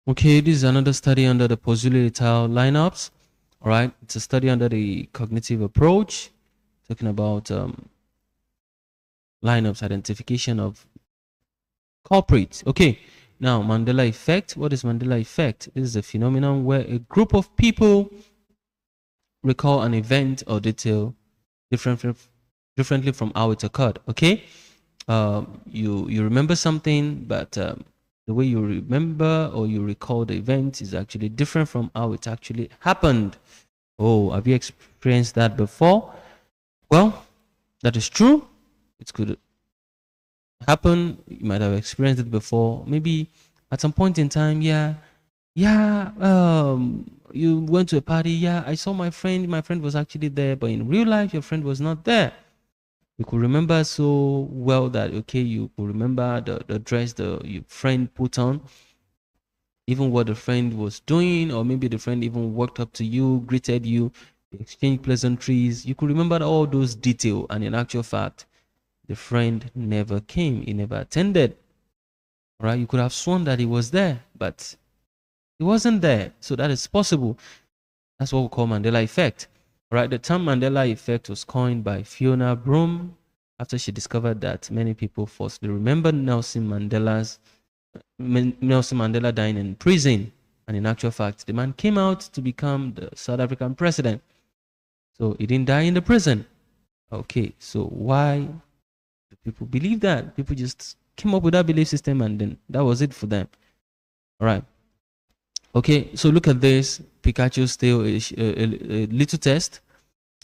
Okay, this is another study under the Pozzulo et al. Lineups. All right, it's a study under the cognitive approach, talking about lineups, identification of culprits. Okay, now Mandela effect. What is Mandela effect? This is a phenomenon where a group of people recall an event or detail differently from how it occurred. Okay, you remember something, but the way you remember or you recall the event is actually different from how it actually happened. Oh, have you experienced that before? Well, that is true. It could happen. You might have experienced it before. Maybe at some point in time, yeah. You went to a party. Yeah, I saw my friend. My friend was actually there, but in real life, your friend was not there. You could remember so well that okay, you could remember the dress your friend put on, even what the friend was doing, or maybe the friend even walked up to you, greeted you, exchanged pleasantries. You could remember all those details, and in actual fact, the friend never came, he never attended. Right? You could have sworn that he was there, but he wasn't there. So that is possible. That's what we call Mandela effect. Right? The term Mandela effect was coined by Fiona Broom after she discovered that many people falsely remember Nelson Mandela dying in prison. And in actual fact, the man came out to become the South African president. So he didn't die in the prison. Okay, so why do people believe that? People just came up with that belief system and then that was it for them. All right. Okay, so look at this. Pikachu's tail is a little test.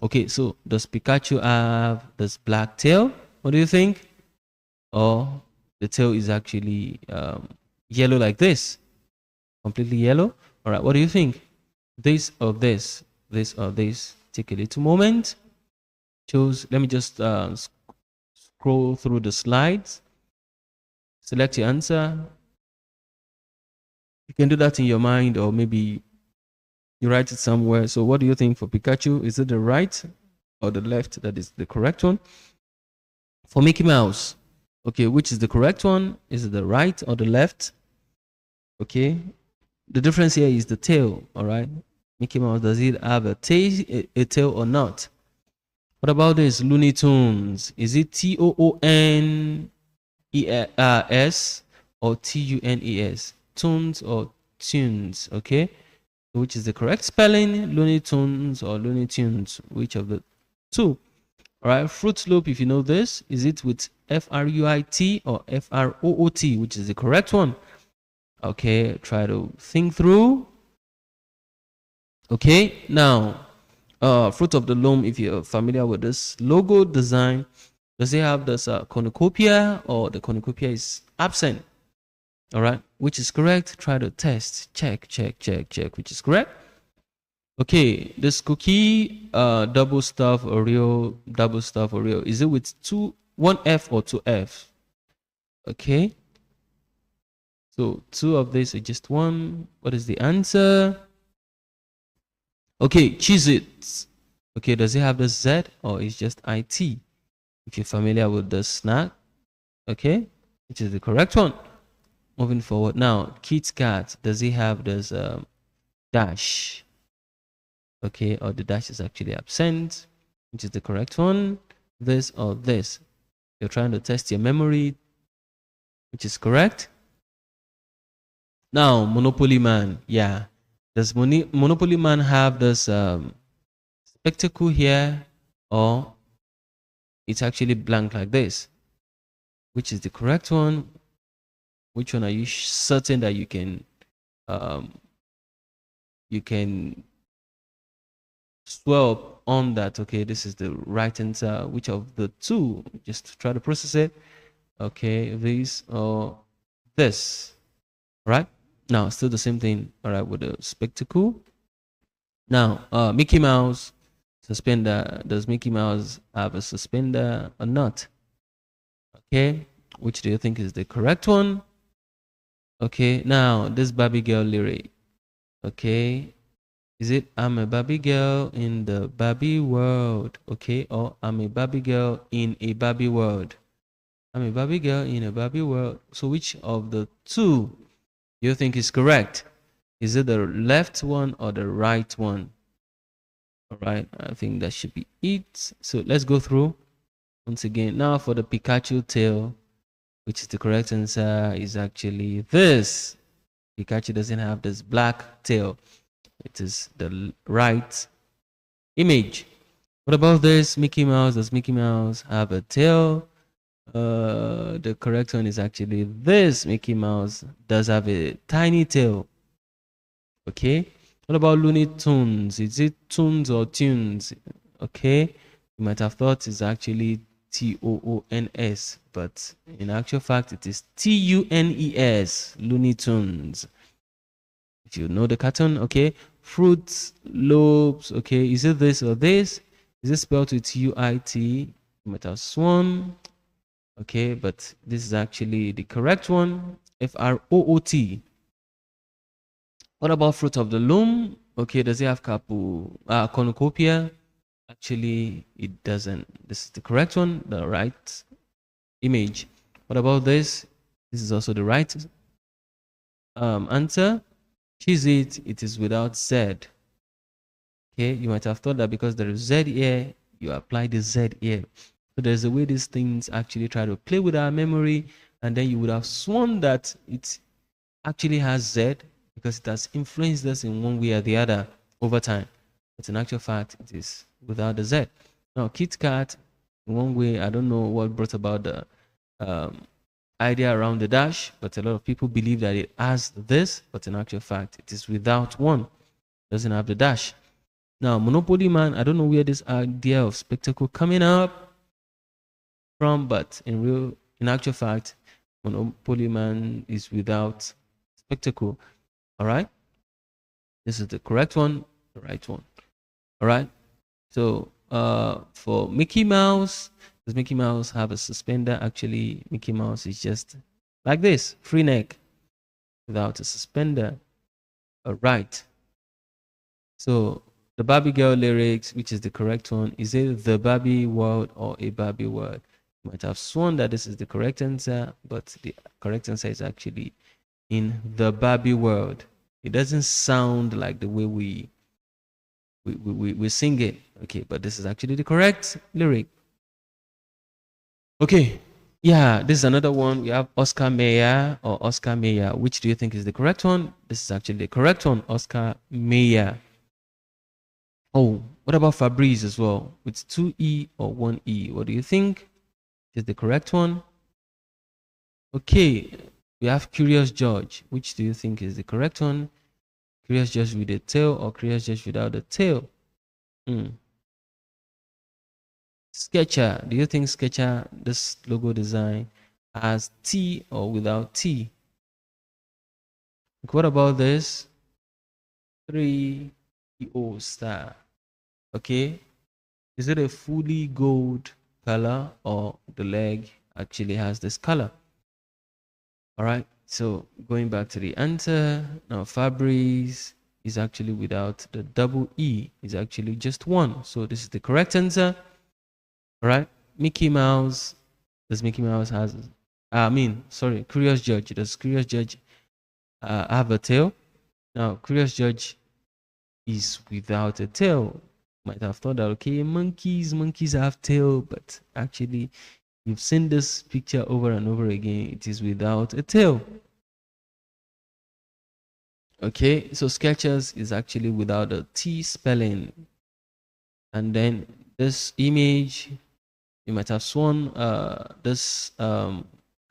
Okay, so does Pikachu have this black tail? What do you think? Or the tail is actually yellow like this? Completely yellow? All right, what do you think? This or this? This or this? Take a little moment. Choose. Let me just scroll through the slides. Select your answer. You can do that in your mind, or maybe you write it somewhere. So what do you think for Pikachu? Is it the right or the left that is the correct one? For Mickey Mouse, okay, which is the correct one? Is it the right or the left? Okay, the difference here is the tail. All right, Mickey Mouse, does it have a tail or not? What about this Looney Tunes? Is it TOONES or TUNES? Tunes or tunes? Okay, which is the correct spelling? Looney Tunes or Looney Tunes? Which of the two? All right, Fruit Loop, if you know this, is it with FRUIT or FROOT, which is the correct one? Okay, try to think through. Okay, now, Fruit of the Loom, if you're familiar with this logo design, does it have this cornucopia or the cornucopia is absent? All right, which is correct? Try to test, check, which is correct. Okay, this cookie, double stuff Oreo, is it with one F or two F? Okay, so two of these are just one. What is the answer? Okay, Cheez-It. Okay, does it have the Z or is just IT? If you're familiar with the snack, okay, which is the correct one. Moving forward now, Kit Kat, does it have this dash? Okay, or the dash is actually absent, which is the correct one. This or this. You're trying to test your memory, which is correct. Now, Monopoly Man, yeah. Does Monopoly Man have this spectacle here, or it's actually blank like this? Which is the correct one? Which one are you certain that you can swell on that? Okay, this is the right answer. Which of the two? Just try to process it. Okay, this or this, right? Now, still the same thing. All right, with the spectacle. Now, Mickey Mouse suspender. Does Mickey Mouse have a suspender or not? Okay, which do you think is the correct one? Okay, now this Barbie girl lyric. Okay, is it I'm a Barbie girl in the Barbie world? Okay, or I'm a Barbie girl in a Barbie world? I'm a Barbie girl in a Barbie world. So which of the two do you think is correct? Is it the left one or the right one? All right, I think that should be it. So let's go through once again. Now for the Pikachu tail, which is the correct answer, is actually this. Pikachu doesn't have this black tail. It is the right image. What about this Mickey Mouse? Does Mickey Mouse have a tail? The correct one is actually this. Mickey Mouse does have a tiny tail. Okay. What about Looney Tunes? Is it tunes or tunes? Okay. You might have thought it's actually Toons, but in actual fact, it is Tunes. Looney Tunes. If you know the cartoon, okay. Fruits, lobes, okay. Is it this or this? Is it spelled with UIT? You might have sworn. Okay, but this is actually the correct one. FROOT. What about fruit of the loom? Okay, does it have cornucopia? Actually, it doesn't. This is the correct one, the right image. What about this? This is also the right answer. Choose it. It is without Z. Okay, you might have thought that because there is Z here, you apply the Z here. So there's a way these things actually try to play with our memory, and then you would have sworn that it actually has Z because it has influenced us in one way or the other over time. But in actual fact, it is without the Z. Now, Kit Kat, in one way, I don't know what brought about the idea around the dash, but a lot of people believe that it has this, but in actual fact, it is without one. It doesn't have the dash. Now, Monopoly Man, I don't know where this idea of spectacle coming up from, but in actual fact, Monopoly Man is without spectacle. All right, this is the correct one, the right one. All right, so for Mickey Mouse, does Mickey Mouse have a suspender? Actually, Mickey Mouse is just like this, free neck without a suspender. All right, so the Barbie Girl lyrics, which is the correct one, is it the Barbie world or a Barbie world? You might have sworn that this is the correct answer, but the correct answer is actually in the Barbie world. It doesn't sound like the way we sing it. Okay, but this is actually the correct lyric. Okay, yeah, this is another one. We have Oscar Mayer or Oscar Mayer. Which do you think is the correct one? This is actually the correct one, Oscar Mayer. Oh, what about Fabrice as well? With 2E or 1E? What do you think is the correct one? Okay, we have Curious George. Which do you think is the correct one? Curious George with a tail or Curious George without a tail? Sketcher. Do you think Sketcher, this logo design, has T or without T? What about this? 3O star. Okay. Is it a fully gold color or the leg actually has this color? All right. So going back to the answer, now Fabrice is actually without the double E. It's actually just one. So this is the correct answer. All right. Mickey Mouse. Does Mickey Mouse has? Curious George. Does Curious George have a tail? Now, Curious George is without a tail. Might have thought that okay, monkeys have tail, but actually, you've seen this picture over and over again. It is without a tail. Okay, so Skechers is actually without a T spelling. And then this image, you might have sworn this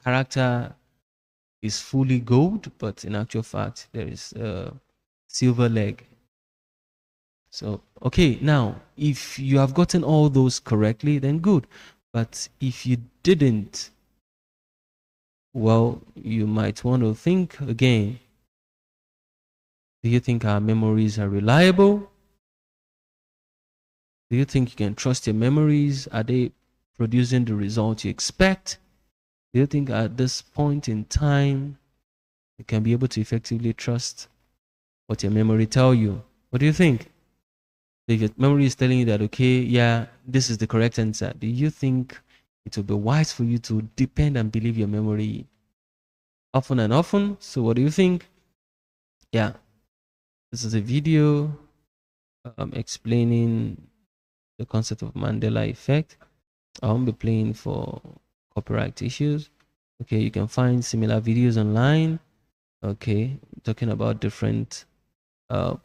character is fully gold, but in actual fact, there is a silver leg. So, okay, now, if you have gotten all those correctly, then good. But if you didn't, well, you might want to think again. Do you think our memories are reliable? Do you think you can trust your memories? Are they producing the result you expect? Do you think at this point in time, you can be able to effectively trust what your memory tell you? What do you think? If your memory is telling you that, okay, yeah, this is the correct answer, do you think it will be wise for you to depend and believe your memory often and often? So what do you think? Yeah, This is a video explaining the concept of Mandela effect. I won't be playing for copyright issues. Okay, you can find similar videos online. Okay, talking about different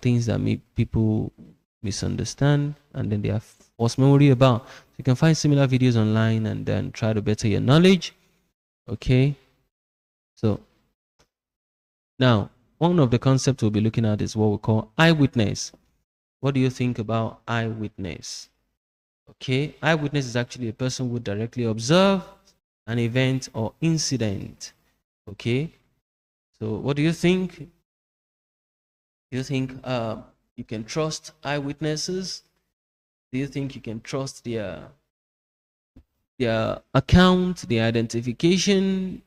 things that make people misunderstand and then they have false memory about. So you can find similar videos online and then try to better your knowledge. Okay, so now one of the concepts we'll be looking at is what we call eyewitness. What do you think about eyewitness? Okay, eyewitness is actually a person who directly observe an event or incident. Okay, so what do you think? Do you think you can trust eyewitnesses? Do you think you can trust their account, their identification?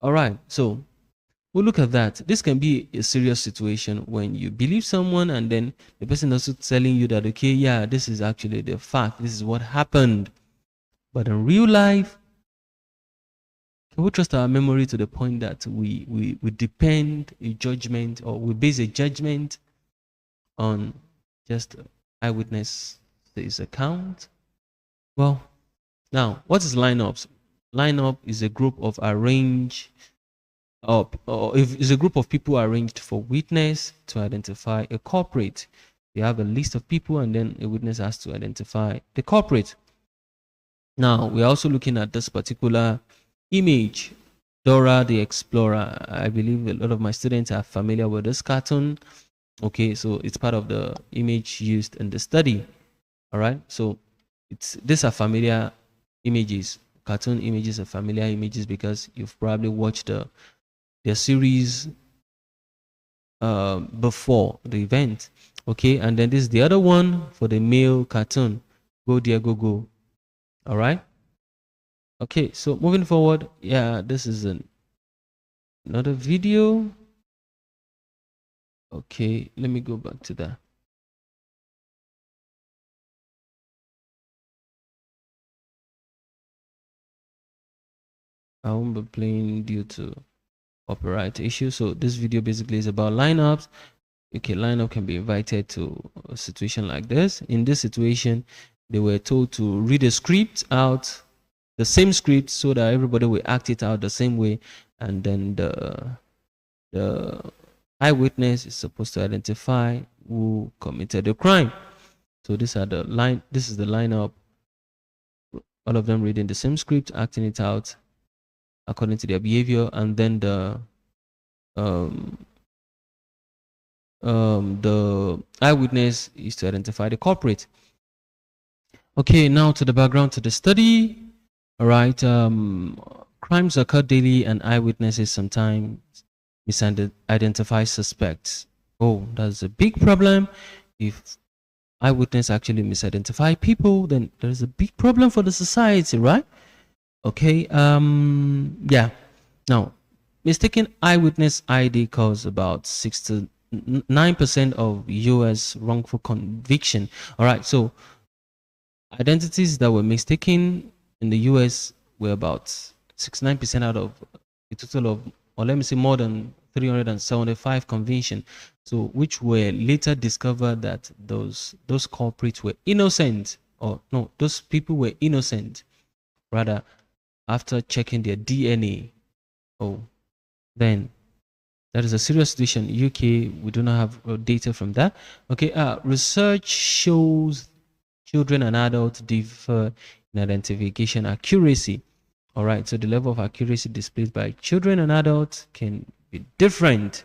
All right, so we'll look at that. This can be a serious situation when you believe someone and then the person also telling you that, okay, yeah, this is actually the fact, this is what happened. But in real life, can we trust our memory to the point that we depend a judgment, or we base a judgment on just eyewitness account? Well, now, what is lineups? Lineup is a group of arranged, or if it's a group of people arranged for witness to identify a culprit. You have a list of people and then a witness has to identify the culprit. Now, we're also looking at this particular image, Dora the Explorer. I believe a lot of my students are familiar with this cartoon. Okay, so it's part of the image used in the study. All right, so these are familiar images. Cartoon images are familiar images because you've probably watched the series before the event. Okay, and then this is the other one for the male cartoon. Go dear go go. All right. Okay, so moving forward, yeah, this is another video. Okay, let me go back to that. I won't be playing due to copyright issues. So this video basically is about lineups. Okay, lineup can be invited to a situation like this. In this situation, they were told to read a script out, the same script, so that everybody will act it out the same way, and then the eyewitness is supposed to identify who committed the crime. So these are the line. This is the lineup. All of them reading the same script, acting it out according to their behavior, and then the eyewitness is to identify the culprit. Okay, now to the background to the study. All right, crimes occur daily, and eyewitnesses sometimes misidentify suspects. Oh, that's a big problem. If eyewitness actually misidentify people, then there's a big problem for the society, right? Okay, yeah. Now, mistaken eyewitness ID cause about 69% of US wrongful conviction. All right, so identities that were mistaken in the US were about 69% out of a total of, or let me say more than 375 conviction. So which were later discovered that those culprits were innocent, or no, those people were innocent, rather, after checking their DNA. Oh, then that is a serious situation. UK, we do not have data from that. Okay, research shows children and adults differ in identification accuracy. All right, so the level of accuracy displayed by children and adults can be different.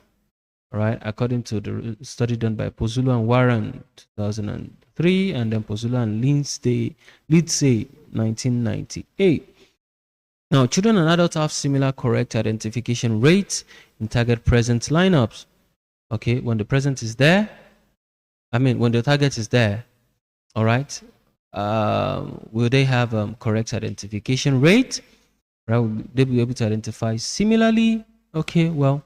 All right, according to the study done by Pozzulo and Warren 2003, and then Pozzulo and Lindsay 1998. Now, children and adults have similar correct identification rates in target present lineups. Okay, when the present is there, when the target is there, all right, will they have correct identification rate? Right, will they be able to identify similarly? Okay, well,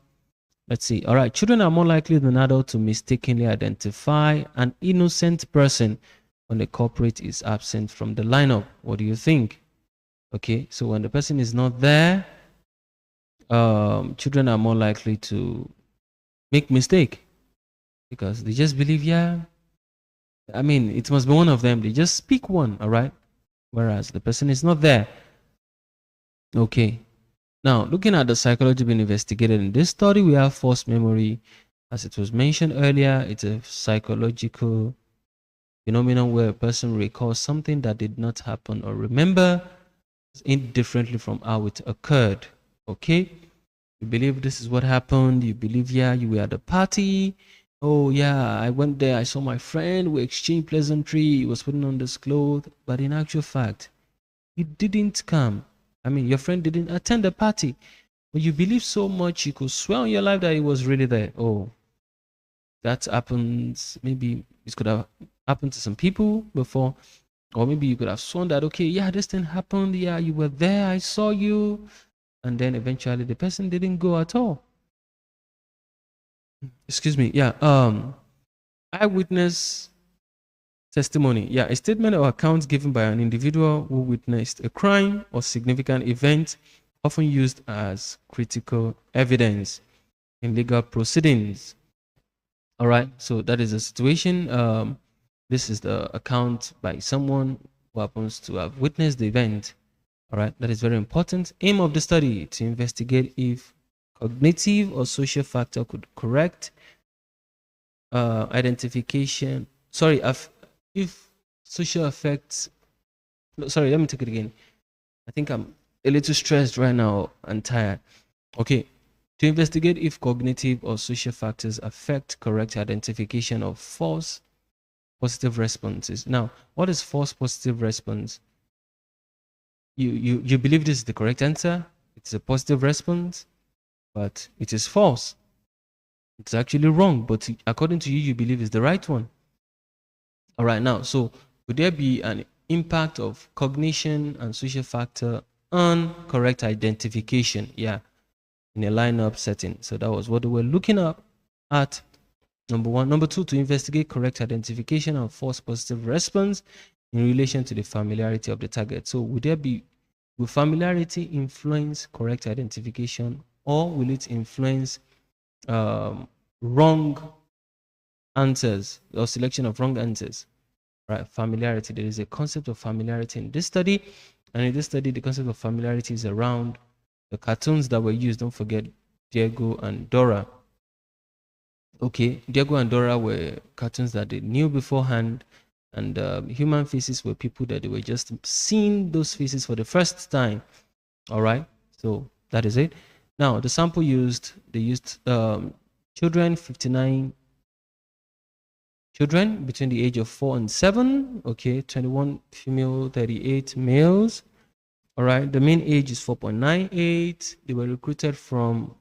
let's see. All right, children are more likely than adults to mistakenly identify an innocent person when the culprit is absent from the lineup. What do you think? Okay, so when the person is not there, children are more likely to make mistake. because they just believe, yeah, I mean, it must be one of them. They just speak one, all right? Whereas the person is not there. Okay. Now, looking at the psychology being investigated in this study, we have false memory. As it was mentioned earlier, it's a psychological phenomenon where a person recalls something that did not happen or remember indifferently from how it occurred. Okay? You believe this is what happened. You believe, yeah, you were at the party. Oh, yeah, I went there. I saw my friend. We exchanged pleasantry. He was putting on this clothes. But in actual fact, he didn't come. I mean, your friend didn't attend the party. But you believe so much, you could swear on your life that he was really there. Oh, that happens. Maybe this could have happened to some people before. Or maybe you could have sworn that, okay, yeah, this thing happened. Yeah, you were there. I saw you. And then eventually the person didn't go at all. Excuse me. Yeah. Eyewitness testimony. Yeah, a statement or account given by an individual who witnessed a crime or significant event, often used as critical evidence in legal proceedings. All right, so that is the situation. This is the account by someone who happens to have witnessed the event. All right, that is very important. Aim of the study to investigate if cognitive or social factor could correct identification. Sorry, if social effects. No, sorry, let me take it again. I think I'm a little stressed right now and tired. Okay, to investigate if cognitive or social factors affect correct identification of false positive responses. Now, what is false positive response? You believe this is the correct answer. It's a positive response, but it is false. It's actually wrong, but according to you, you believe is the right one. All right, now, so would there be an impact of cognition and social factor on correct identification? Yeah, in a lineup setting. So that was what they were looking at. Number one. Number two, to investigate correct identification of false positive response in relation to the familiarity of the target. So will familiarity influence correct identification, or will it influence wrong answers or selection of wrong answers? Right, familiarity. There is a concept of familiarity in this study, and in this study, the concept of familiarity is around the cartoons that were used. Don't forget Diego and Dora. Okay, Diego and Dora were cartoons that they knew beforehand, and human faces were people that they were just seeing those faces for the first time. All right, so that is it. Now, the sample they used children, 59 children between the age of 4 and 7. Okay, 21 female, 38 males. All right, the mean age is 4.98. They were recruited from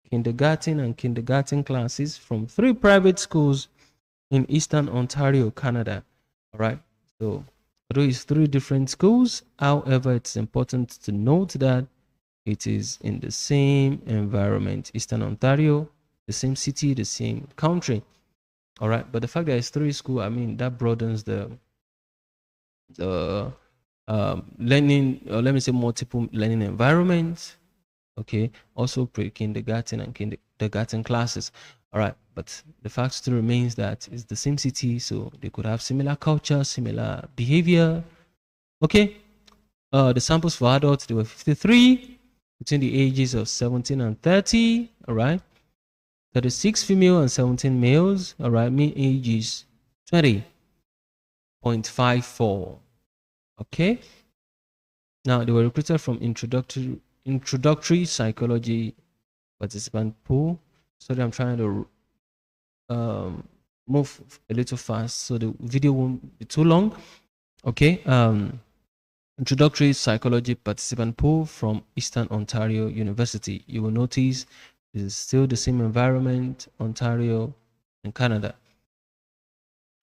kindergarten and kindergarten classes from 3 private schools in Eastern Ontario, Canada. All right, so although it's 3 different schools, however, it's important to note that it is in the same environment, Eastern Ontario, the same city, the same country. All right, but the fact that it's 3 schools, I mean, that broadens the learning, or let me say multiple learning environments. Okay, also pre-kindergarten and kindergarten classes. All right, but the fact still remains that it's the same city, so they could have similar culture, similar behavior. Okay, the samples for adults, they were 53 between the ages of 17 and 30. All right, 36 female and 17 males. All right, mean age is 20.54. Okay, now they were recruited from introductory psychology participant pool. Sorry, I'm trying to move a little fast so the video won't be too long. Okay, introductory psychology participant pool from Eastern Ontario University. You will notice this is still the same environment, Ontario and Canada.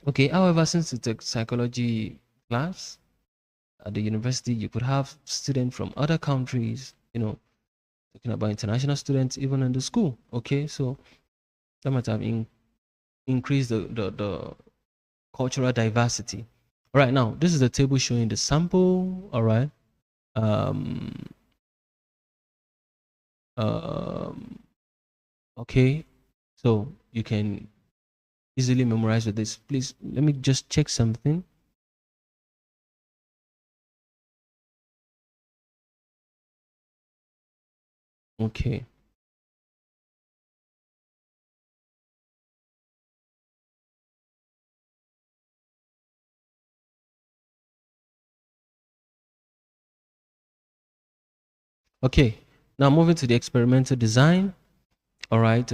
Okay, however, since it's a psychology class at the university, you could have students from other countries, talking about international students even in the school. Okay, so that might have increased the cultural diversity. All right, now this is the table showing the sample. All right, um, um, okay, so you can easily memorize with this. Please let me just check something. Okay. Okay. Now moving to the experimental design. All right.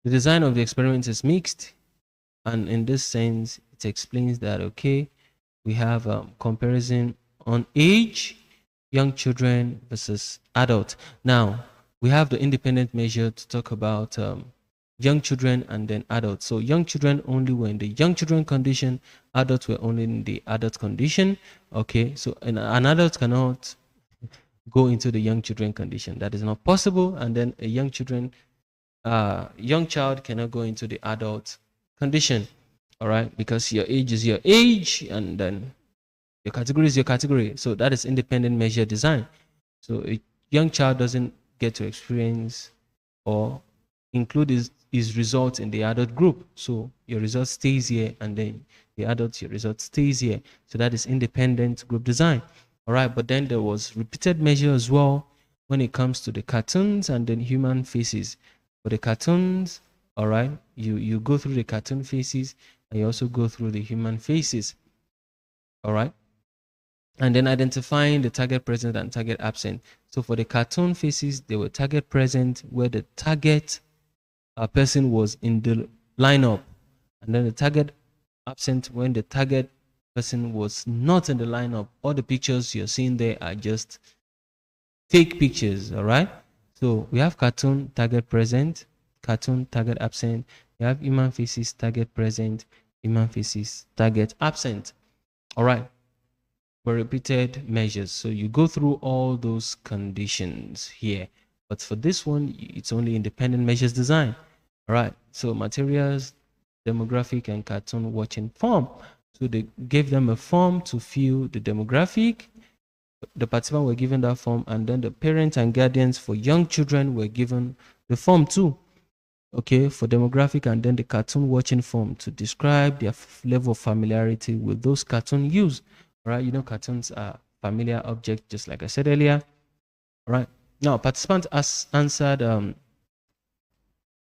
The design of the experiment is mixed, and in this sense, it explains that okay, we have comparison on age, young children versus adult. Now we have the independent measure to talk about young children and then adults. So young children only were in the young children condition, adults were only in the adult condition. Okay, so an adult cannot go into the young children condition. That is not possible. And then a young child cannot go into the adult condition. All right, because your age is your age, and then your category is your category. So that is independent measure design. So a young child doesn't get to experience or include his results in the adult group. So your result stays here, and then the adult, your result stays here. So that is independent group design. All right, but then there was repeated measure as well when it comes to the cartoons and then human faces. For the cartoons, all right, you go through the cartoon faces and you also go through the human faces. All right, and then identifying the target present and target absent. So for the cartoon faces, they were target present where the target person was in the lineup, and then the target absent when the target person was not in the lineup. All the pictures you're seeing there are just fake pictures. All right, so we have cartoon target present, cartoon target absent. We have human faces target present, human faces target absent. All right, were repeated measures. So you go through all those conditions here. But for this one, it's only independent measures design. All right. So materials, demographic, and cartoon watching form. So they gave them a form to fill the demographic. The participants were given that form, and then the parents and guardians for young children were given the form too. Okay, for demographic, and then the cartoon watching form to describe their level of familiarity with those cartoon use. All right, you know, cartoons are familiar objects, just like I said earlier. All right, now participants answered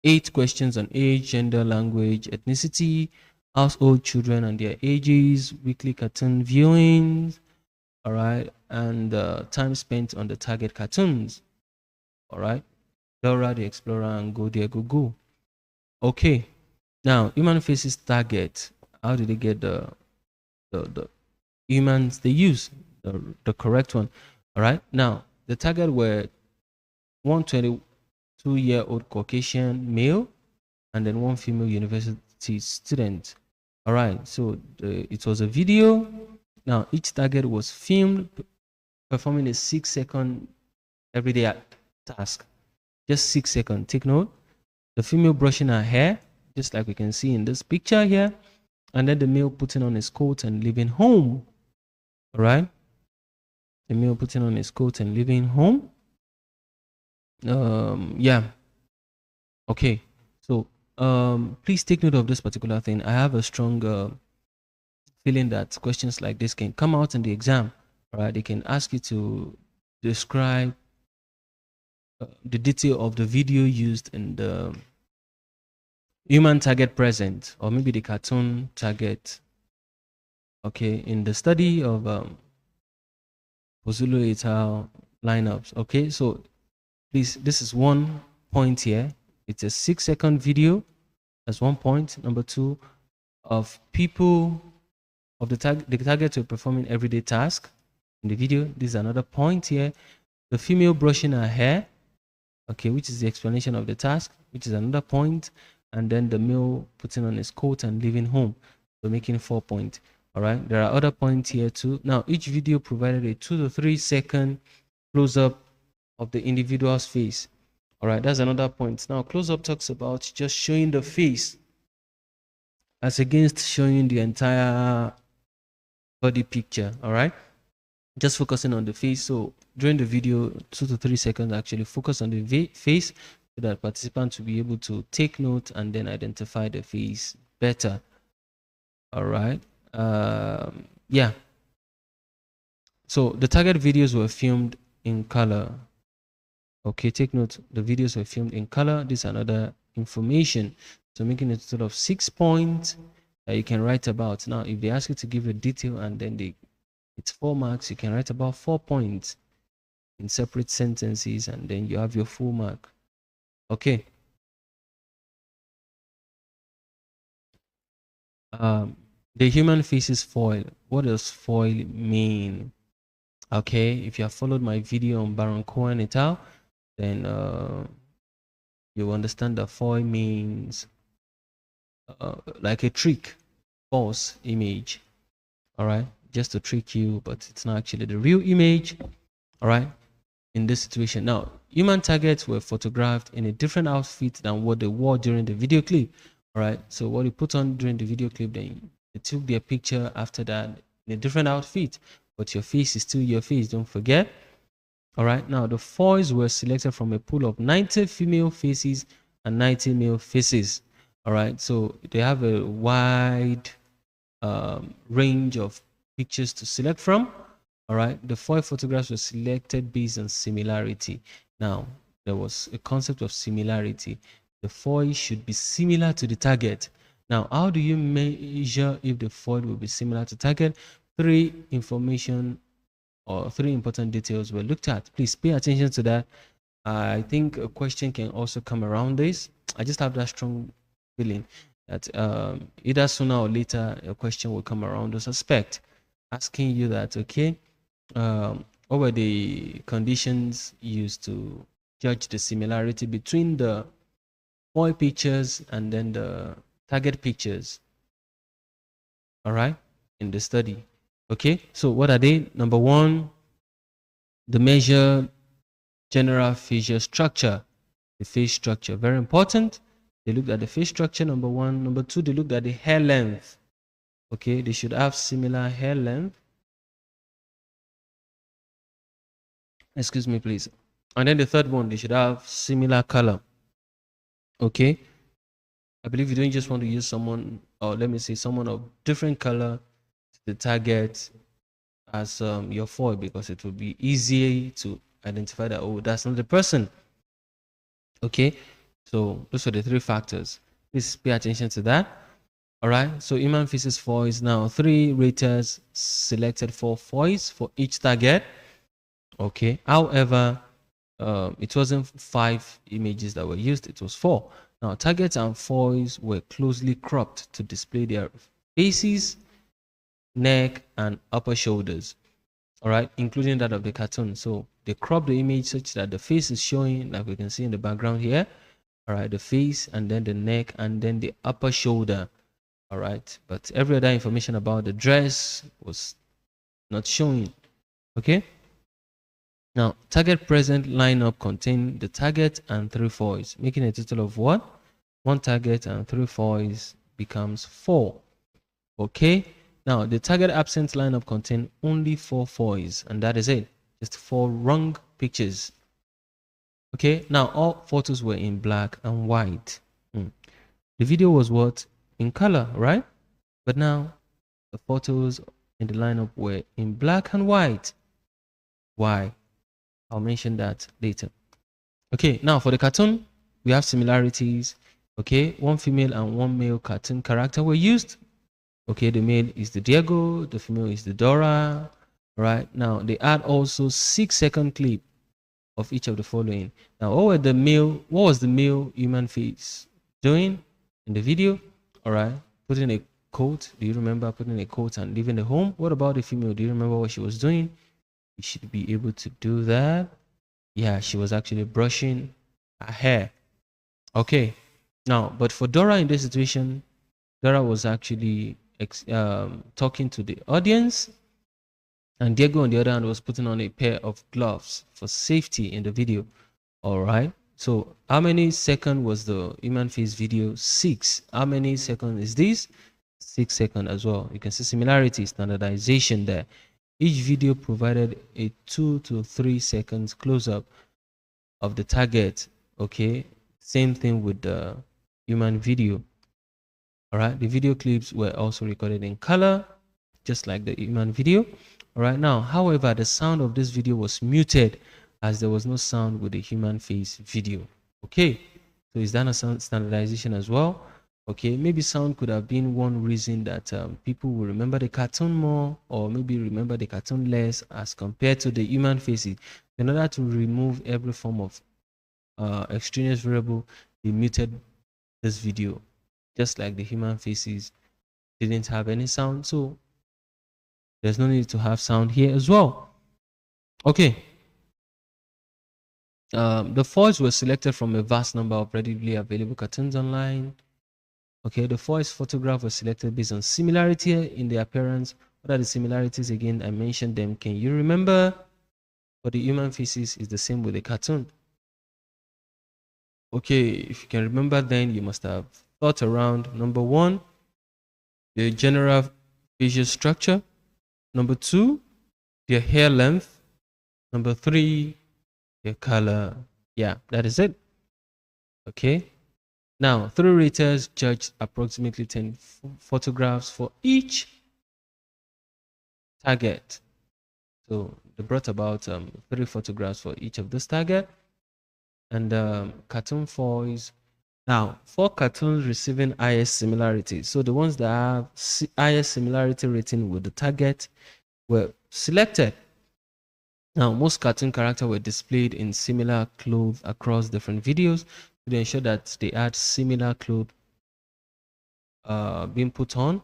8 questions on age, gender, language, ethnicity, household, children and their ages, weekly cartoon viewings, all right, and time spent on the target cartoons. All right, Dora the Explorer and Go There Go Go. Okay, now human faces target. How did they get the humans they use the correct one? All right, now the target were 122-year-old Caucasian male and then one female university student. All right, so it was a video. Now each target was filmed performing a 6-second everyday task. Just 6 seconds. Take note. The female brushing her hair, just like we can see in this picture here, and then the male putting on his coat and leaving home. All right, the male putting on his coat and leaving home. Yeah. Okay. So please take note of this particular thing. I have a strong feeling that questions like this can come out in the exam. All right, they can ask you to describe the detail of the video used in the human target present, or maybe the cartoon target. Okay, in the study of Pozzulo et al. Lineups. Okay, so please, this is one point here. It's a 6-second video. That's one point. Number 2, of people of the target to performing everyday task in the video. This is another point here. The female brushing her hair, okay, which is the explanation of the task, which is another point. And then the male putting on his coat and leaving home, so making 4 points. All right, there are other points here too. Now each video provided a 2 to 3 second close-up of the individual's face. All right, that's another point. Now close-up talks about just showing the face as against showing the entire body picture. All right, just focusing on the face. So during the video, 2 to 3 seconds actually focus on the face, so that participants will be able to take note and then identify the face better. All right. Yeah. So the target videos were filmed in color. Okay, take note. The videos were filmed in color. This is another information. So making a total of 6 points that you can write about. Now, if they ask you to give a detail and then it's 4 marks, you can write about 4 points in separate sentences, and then you have your full mark. Okay. The human face is foil. What does foil mean? Okay, if you have followed my video on Baron Cohen et al., then you understand that foil means like a trick, false image. All right, just to trick you, but it's not actually the real image. All right, in this situation. Now, human targets were photographed in a different outfit than what they wore during the video clip. All right, so what you put on during the video clip, then they took their picture after that in a different outfit, but your face is still your face, don't forget. All right, now the foils were selected from a pool of 90 female faces and 90 male faces. All right, so they have a wide range of pictures to select from. All right, the foil photographs were selected based on similarity. Now, there was a concept of similarity. The foil should be similar to the target. Now, how do you measure if the foil will be similar to target? Three important details were looked at. Please pay attention to that. I think a question can also come around this. I just have that strong feeling that either sooner or later a question will come around this aspect, asking you that, okay, what were the conditions used to judge the similarity between the foil pictures and then the target pictures? All right, in the study. Okay, so what are they? Number one, the measure general facial structure, the face structure, very important. They looked at the face structure, number one. Number two, they looked at the hair length. Okay, they should have similar hair length. Excuse me, please. And then the third one, they should have similar color. Okay, I believe you don't just want to use someone, or let me say someone of different color to the target as your foil, because it will be easier to identify that, oh, that's not the person. Okay, so those are the three factors. Please pay attention to that. All right, so human faces foils. Now 3 raters selected 4 foils for each target. Okay, however, it wasn't 5 images that were used, it was 4. Now targets and foils were closely cropped to display their faces, neck, and upper shoulders. All right, including that of the cartoon. So they crop the image such that the face is showing, like we can see in the background here. All right, the face, and then the neck, and then the upper shoulder. All right, but every other information about the dress was not showing. Okay, now target present lineup contain the target and 3 foils, making a total of what? 1 target and 3 foils becomes 4. Okay, now the target absent lineup contain only 4 foils, and that is it. Just 4 wrong pictures. Okay, now all photos were in black and white. The video was what? In color, right? But now the photos in the lineup were in black and white. Why? I'll mention that later. Okay, now for the cartoon, we have similarities. Okay, 1 female and 1 male cartoon character were used. Okay, the male is the Diego, the female is the Dora. Right now, they add also 6-second clip of each of the following. Now, what was the male human face doing in the video? All right, putting a coat. Do you remember putting a coat and leaving the home? What about the female? Do you remember what she was doing? You should be able to do that. Yeah, she was actually brushing her hair. Okay, now, but for Dora in this situation, Dora was actually talking to the audience, and Diego on the other hand was putting on a pair of gloves for safety in the video. All right, so how many seconds was the human face video? 6. How many seconds is this? 6 seconds as well. You can see similarity, standardization there. Each video provided a 2 to 3 seconds close-up of the target. Okay, Same thing with the human video. All right, the video clips were also recorded in color, just like the human video. All right, now, however, the sound of this video was muted as there was no sound with the human face video. Okay, so is that a standardization as well? Okay, maybe sound could have been one reason that people will remember the cartoon more, or maybe remember the cartoon less as compared to the human faces. In order to remove every form of extraneous variable, they muted this video, just like the human faces didn't have any sound, so there's no need to have sound here as well. Okay, the foils were selected from a vast number of readily available cartoons online. Okay, the foils photograph was selected based on similarity in the appearance. What are the similarities again? I mentioned them. Can you remember? For the human faces is the same with the cartoon. Okay, if you can remember, then you must have thought around. Number one, the general facial structure. Number two, their hair length. Number three, their color. Yeah, that is it. Okay. Now, three raters judged approximately 10 photographs for each target. So they brought about 3 photographs for each of this target. And cartoon foils. Now, 4 cartoons receiving highest similarity. So the ones that have highest similarity rating with the target were selected. Now, most cartoon characters were displayed in similar clothes across different videos to ensure that they had similar clothes being put on.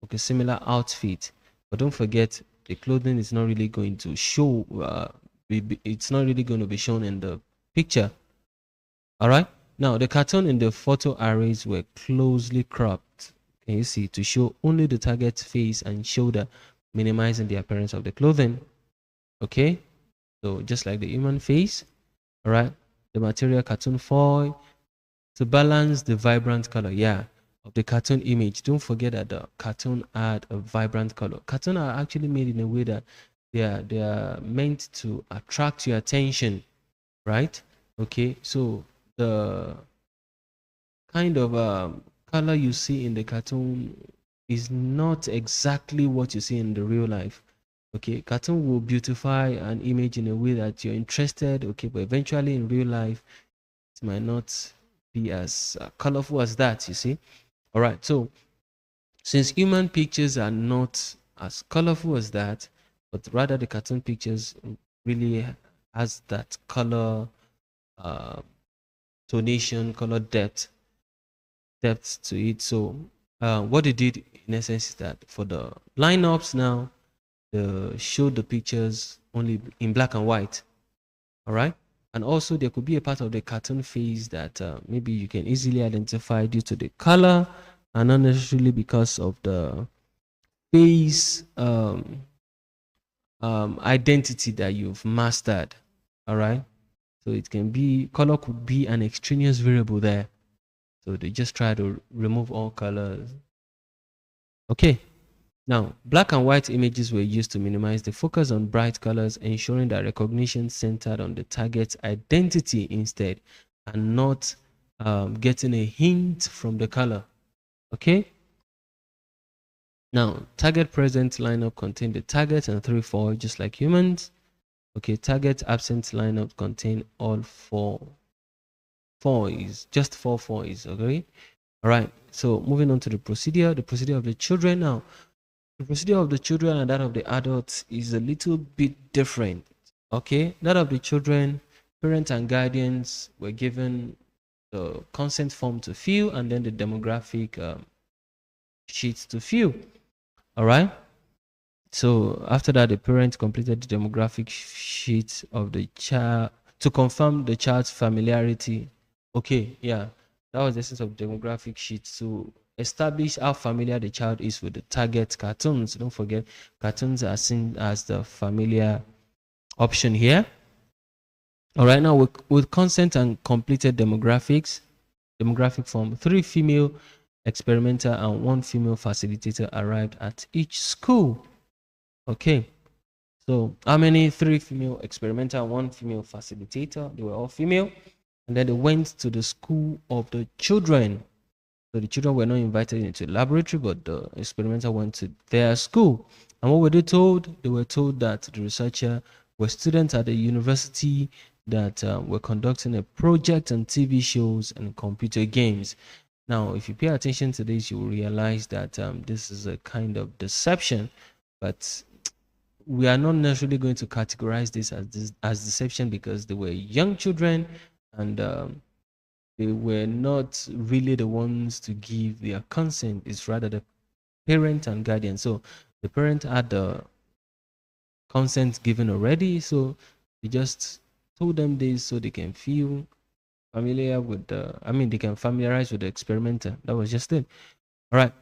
Okay, similar outfit. But don't forget, the clothing is not really going to show. It's not really going to be shown in the picture. All right. Now, the cartoon in the photo arrays were closely cropped. Can you see, to show only the target's face and shoulder, minimizing the appearance of the clothing. Okay. So just like the human face. All right. The material cartoon foil to balance the vibrant color. Yeah. Of the cartoon image. Don't forget that the cartoon had a vibrant color. Cartoons are actually made in a way that they are meant to attract your attention, right? Okay, so the kind of color you see in the cartoon is not exactly what you see in the real life. Okay, cartoon will beautify an image in a way that you're interested. Okay, but eventually in real life it might not be as colorful as that, you see. All right, so since human pictures are not as colorful as that, but rather the cartoon pictures really has that color uh, tonation, color depth to it. So what they did in essence is that for the lineups now, they showed the pictures only in black and white. All right. And also there could be a part of the cartoon face that maybe you can easily identify due to the color and not necessarily because of the face identity that you've mastered. All right. So it can be color could be an extraneous variable there. So they just try to remove all colors. Okay. Now, black and white images were used to minimize the focus on bright colors, ensuring that recognition centered on the target's identity instead and not getting a hint from the color. Okay. Now, target present lineup contained the target and 3 4 just like humans. Okay, target absent lineup contain all 4 fours, just 4 fours. Okay. All right. So moving on to the procedure of the children now. The procedure of the children and that of the adults is a little bit different. Okay, that of the children, parents and guardians were given the consent form to fill and then the demographic sheets to fill. All right. So after that, the parent completed the demographic sheet of the child to confirm the child's familiarity. Okay, yeah, that was the essence of demographic sheet to establish how familiar the child is with the target cartoons. Don't forget, cartoons are seen as the familiar option here. All right, now with consent and completed demographic form, 3 female experimenter and 1 female facilitator arrived at each school. Okay, so how many? 3 female experimenter and 1 female facilitator. They were all female. And then they went to the school of the children. So the children were not invited into the laboratory, but the experimenter went to their school. And what were they told? They were told that the researcher were students at the university that were conducting a project on TV shows and computer games. Now, if you pay attention to this, you will realize that this is a kind of deception, but we are not necessarily going to categorize this as deception because they were young children and they were not really the ones to give their consent. It's rather the parent and guardian. So the parent had the consent given already, so they just told them this so they can feel familiar with the, I mean, they can familiarize with the experimenter. That was just it. All right.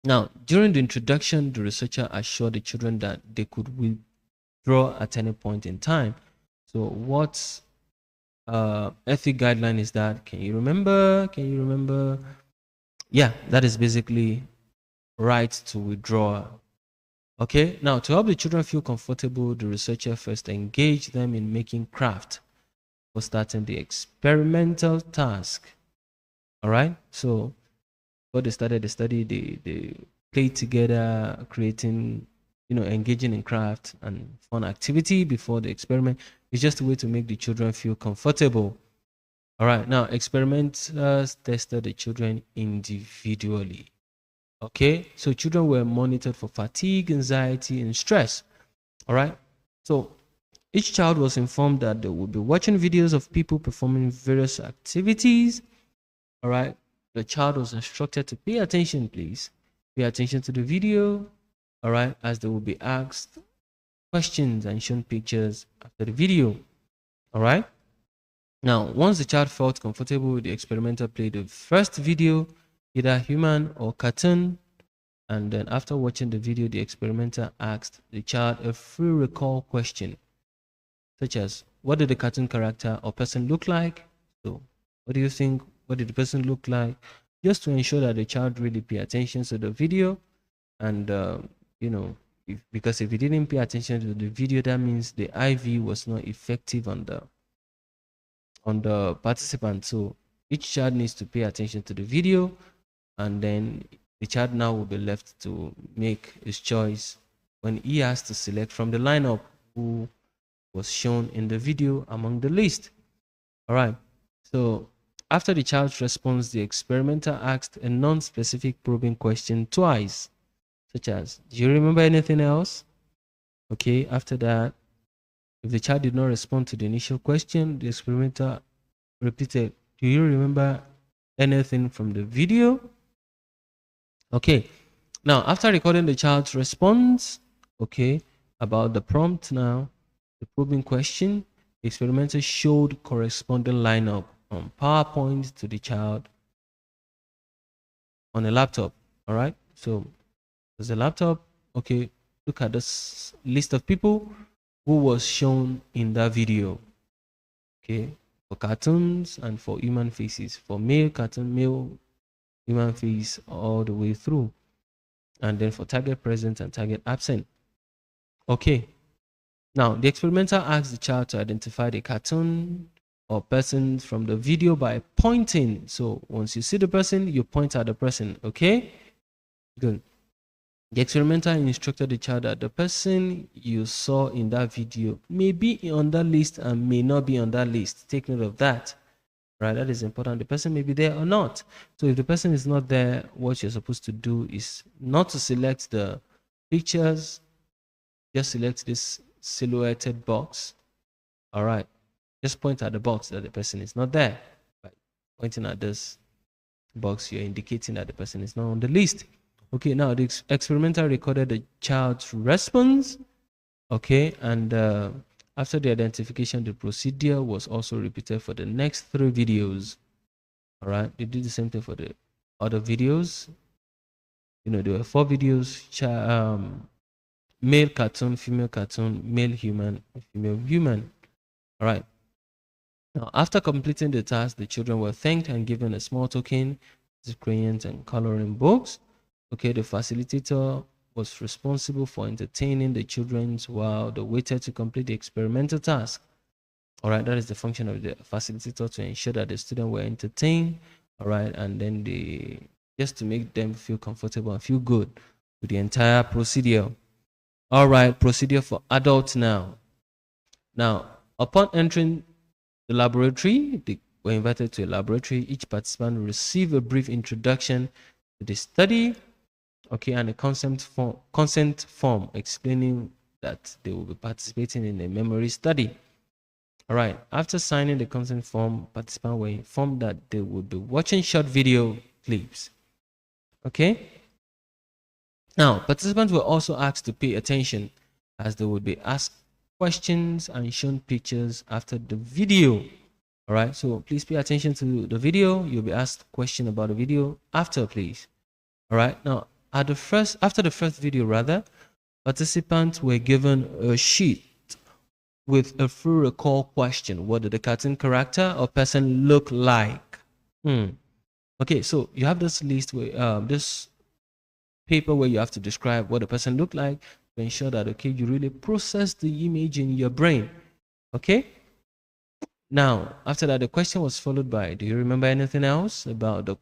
Now, during the introduction, the researcher assured the children that they could withdraw at any point in time. So what ethic guideline is that? Can you remember? Can you remember? Yeah, that is basically right to withdraw. Okay, now to help the children feel comfortable, the researcher first engaged them in making craft for starting the experimental task. All right, so before they started the study, they played together, creating, engaging in craft and fun activity before the experiment. It's just a way to make the children feel comfortable. All right, now experimenters tested the children individually. Okay, so children were monitored for fatigue, anxiety, and stress. All right, so each child was informed that they would be watching videos of people performing various activities. All right, the child was instructed to pay attention, please. Pay attention to the video. All right, as they will be asked questions and shown pictures after the video. All right. Now, once the child felt comfortable, the experimenter played the first video, either human or cartoon. And then after watching the video, the experimenter asked the child a free recall question, such as, what did the cartoon character or person look like? So, what do you think? What did the person look like? Just to ensure that the child really pay attention to the video. And, because if he didn't pay attention to the video, that means the IV was not effective on the participant. So each child needs to pay attention to the video, and then the child now will be left to make his choice when he has to select from the lineup who was shown in the video among the list. All right. So after the child's response, the experimenter asked a non-specific probing question twice, such as, do you remember anything else? Okay. After that, if the child did not respond to the initial question, the experimenter repeated, do you remember anything from the video? Okay. Now, after recording the child's response, okay, about the prompt now, the probing question, the experimenter showed corresponding lineup on PowerPoint to the child on a laptop. All right. So there's a laptop. Okay. Look at this list of people who was shown in that video. Okay. For cartoons and for human faces. For male cartoon, male human face all the way through. And then for target present and target absent. Okay. Now, the experimenter asks the child to identify the cartoon or person from the video by pointing. So once you see the person, you point at the person. Okay? Good. The experimenter instructed the child that the person you saw in that video may be on that list and may not be on that list. Take note of that. Right? That is important. The person may be there or not. So if the person is not there, what you're supposed to do is not to select the pictures. Just select this silhouetted box. All right. Just point at the box that the person is not there. By pointing at this box, you're indicating that the person is not on the list. Okay, now the experimenter recorded the child's response. Okay, and after the identification, the procedure was also repeated for the next 3 videos. All right, they did the same thing for the other videos. There were 4 videos: male cartoon, female cartoon, male human, female human. All right. Now, after completing the task, the children were thanked and given a small token, crayons and coloring books. Okay, the facilitator was responsible for entertaining the children while they waited to complete the experimental task. All right, that is the function of the facilitator, to ensure that the student were entertained. All right, and then they just to make them feel comfortable and feel good with the entire procedure. All right, procedure for adults now. Now, upon entering the laboratory, they were invited to a laboratory. Each participant will receive a brief introduction to the study, okay, and a consent form explaining that they will be participating in a memory study. All right, after signing the consent form, participants were informed that they would be watching short video clips. Okay. Now, participants were also asked to pay attention as they would be asked questions and shown pictures after the video. All right, so please pay attention to the video. You'll be asked a question about the video after, please. All right, now after the first video, rather, participants were given a sheet with a full recall question. What did the cartoon character or person look like? Okay, so you have this list where this paper where you have to describe what the person looked like to ensure that, okay, you really process the image in your brain. Okay. Now, after that, the question was followed by, do you remember anything else about the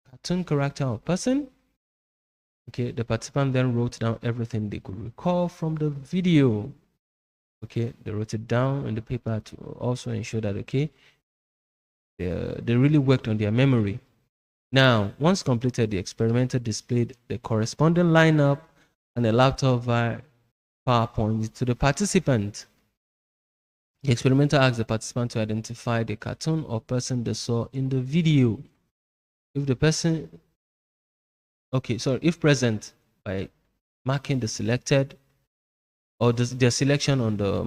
cartoon character or person? Okay, the participant then wrote down everything they could recall from the video. Okay, they wrote it down in the paper to also ensure that, okay, they really worked on their memory. Now, once completed, the experimenter displayed the corresponding lineup and a laptop via PowerPoint to the participant. The experimenter asked the participant to identify the cartoon or person they saw in the video. If the person, if present, by marking the selected or their selection on the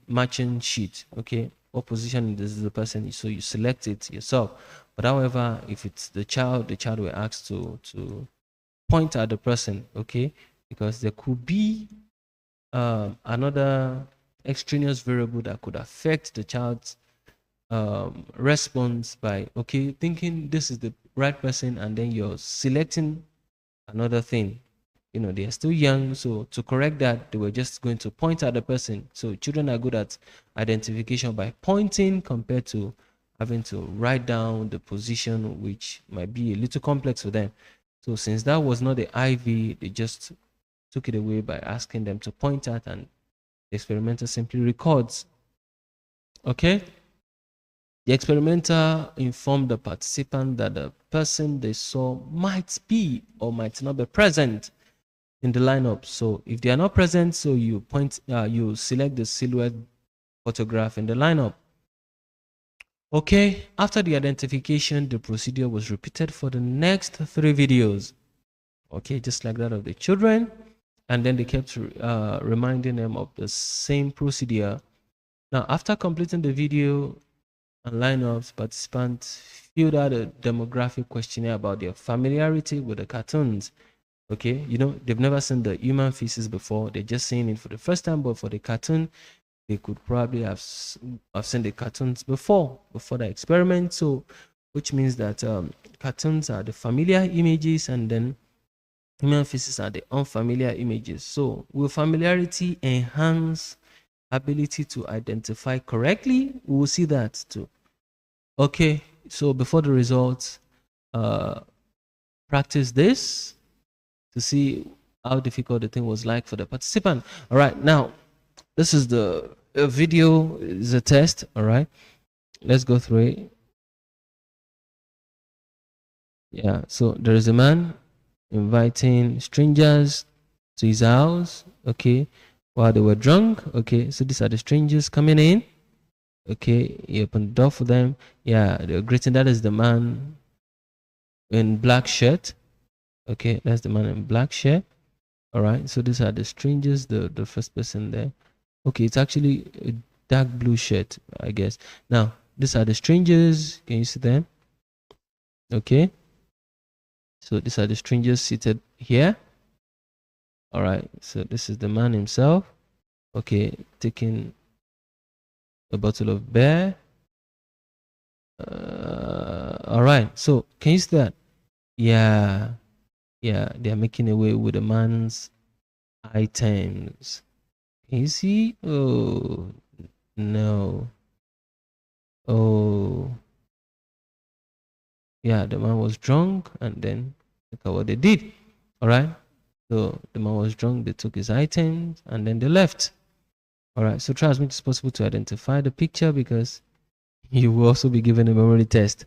matching sheet. Okay, what position is the person? So you select it yourself. But however, if it's the child will ask to point at the person. Okay, because there could be another extraneous variable that could affect the child's response by thinking this is the right person, and then you're selecting another thing. You know, they are still young, so to correct that, they were just going to point at the person. So children are good at identification by pointing compared to having to write down the position, which might be a little complex for them. So since that was not the IV, they just took it away by asking them to point at, and the experimenter simply records. Okay. The experimenter informed the participant that the person they saw might be or might not be present in the lineup. So if they are not present, so you you select the silhouette photograph in the lineup. Okay, after the identification, the procedure was repeated for the next 3 videos. Okay, just like that of the children. And then they kept reminding them of the same procedure. Now, after completing the video and lineups, participants filled out a demographic questionnaire about their familiarity with the cartoons. Okay, you know, they've never seen the human faces before. They're just seeing it for the first time, but for the cartoon, they could probably have seen the cartoons before the experiment. So, which means that cartoons are the familiar images, and then human faces are the unfamiliar images. So, will familiarity enhance ability to identify correctly? We will see that too. Okay, so before the results, practice this to see how difficult the thing was like for the participant. All right, now this is the video, is a test. All right, let's go through it. Yeah, so there is a man inviting strangers to his house, okay, while they were drunk. Okay, so these are the strangers coming in. Okay, he opened the door for them. Yeah, they're greeting. That is the man in black shirt. Okay, that's the man in black shirt. All right, so these are the strangers, the first person there. Okay, it's actually a dark blue shirt, I guess. Now, these are the strangers. Can you see them? Okay, so these are the strangers seated here. All right, so this is the man himself. Okay, taking a bottle of beer. All right, so can you see that? Yeah, they are making away with the man's items. Can you see? Oh no. Oh, yeah, the man was drunk, and then look at what they did. All right. So the man was drunk, they took his items, and then they left. All right. So try as much as possible to identify the picture, because you will also be given a memory test.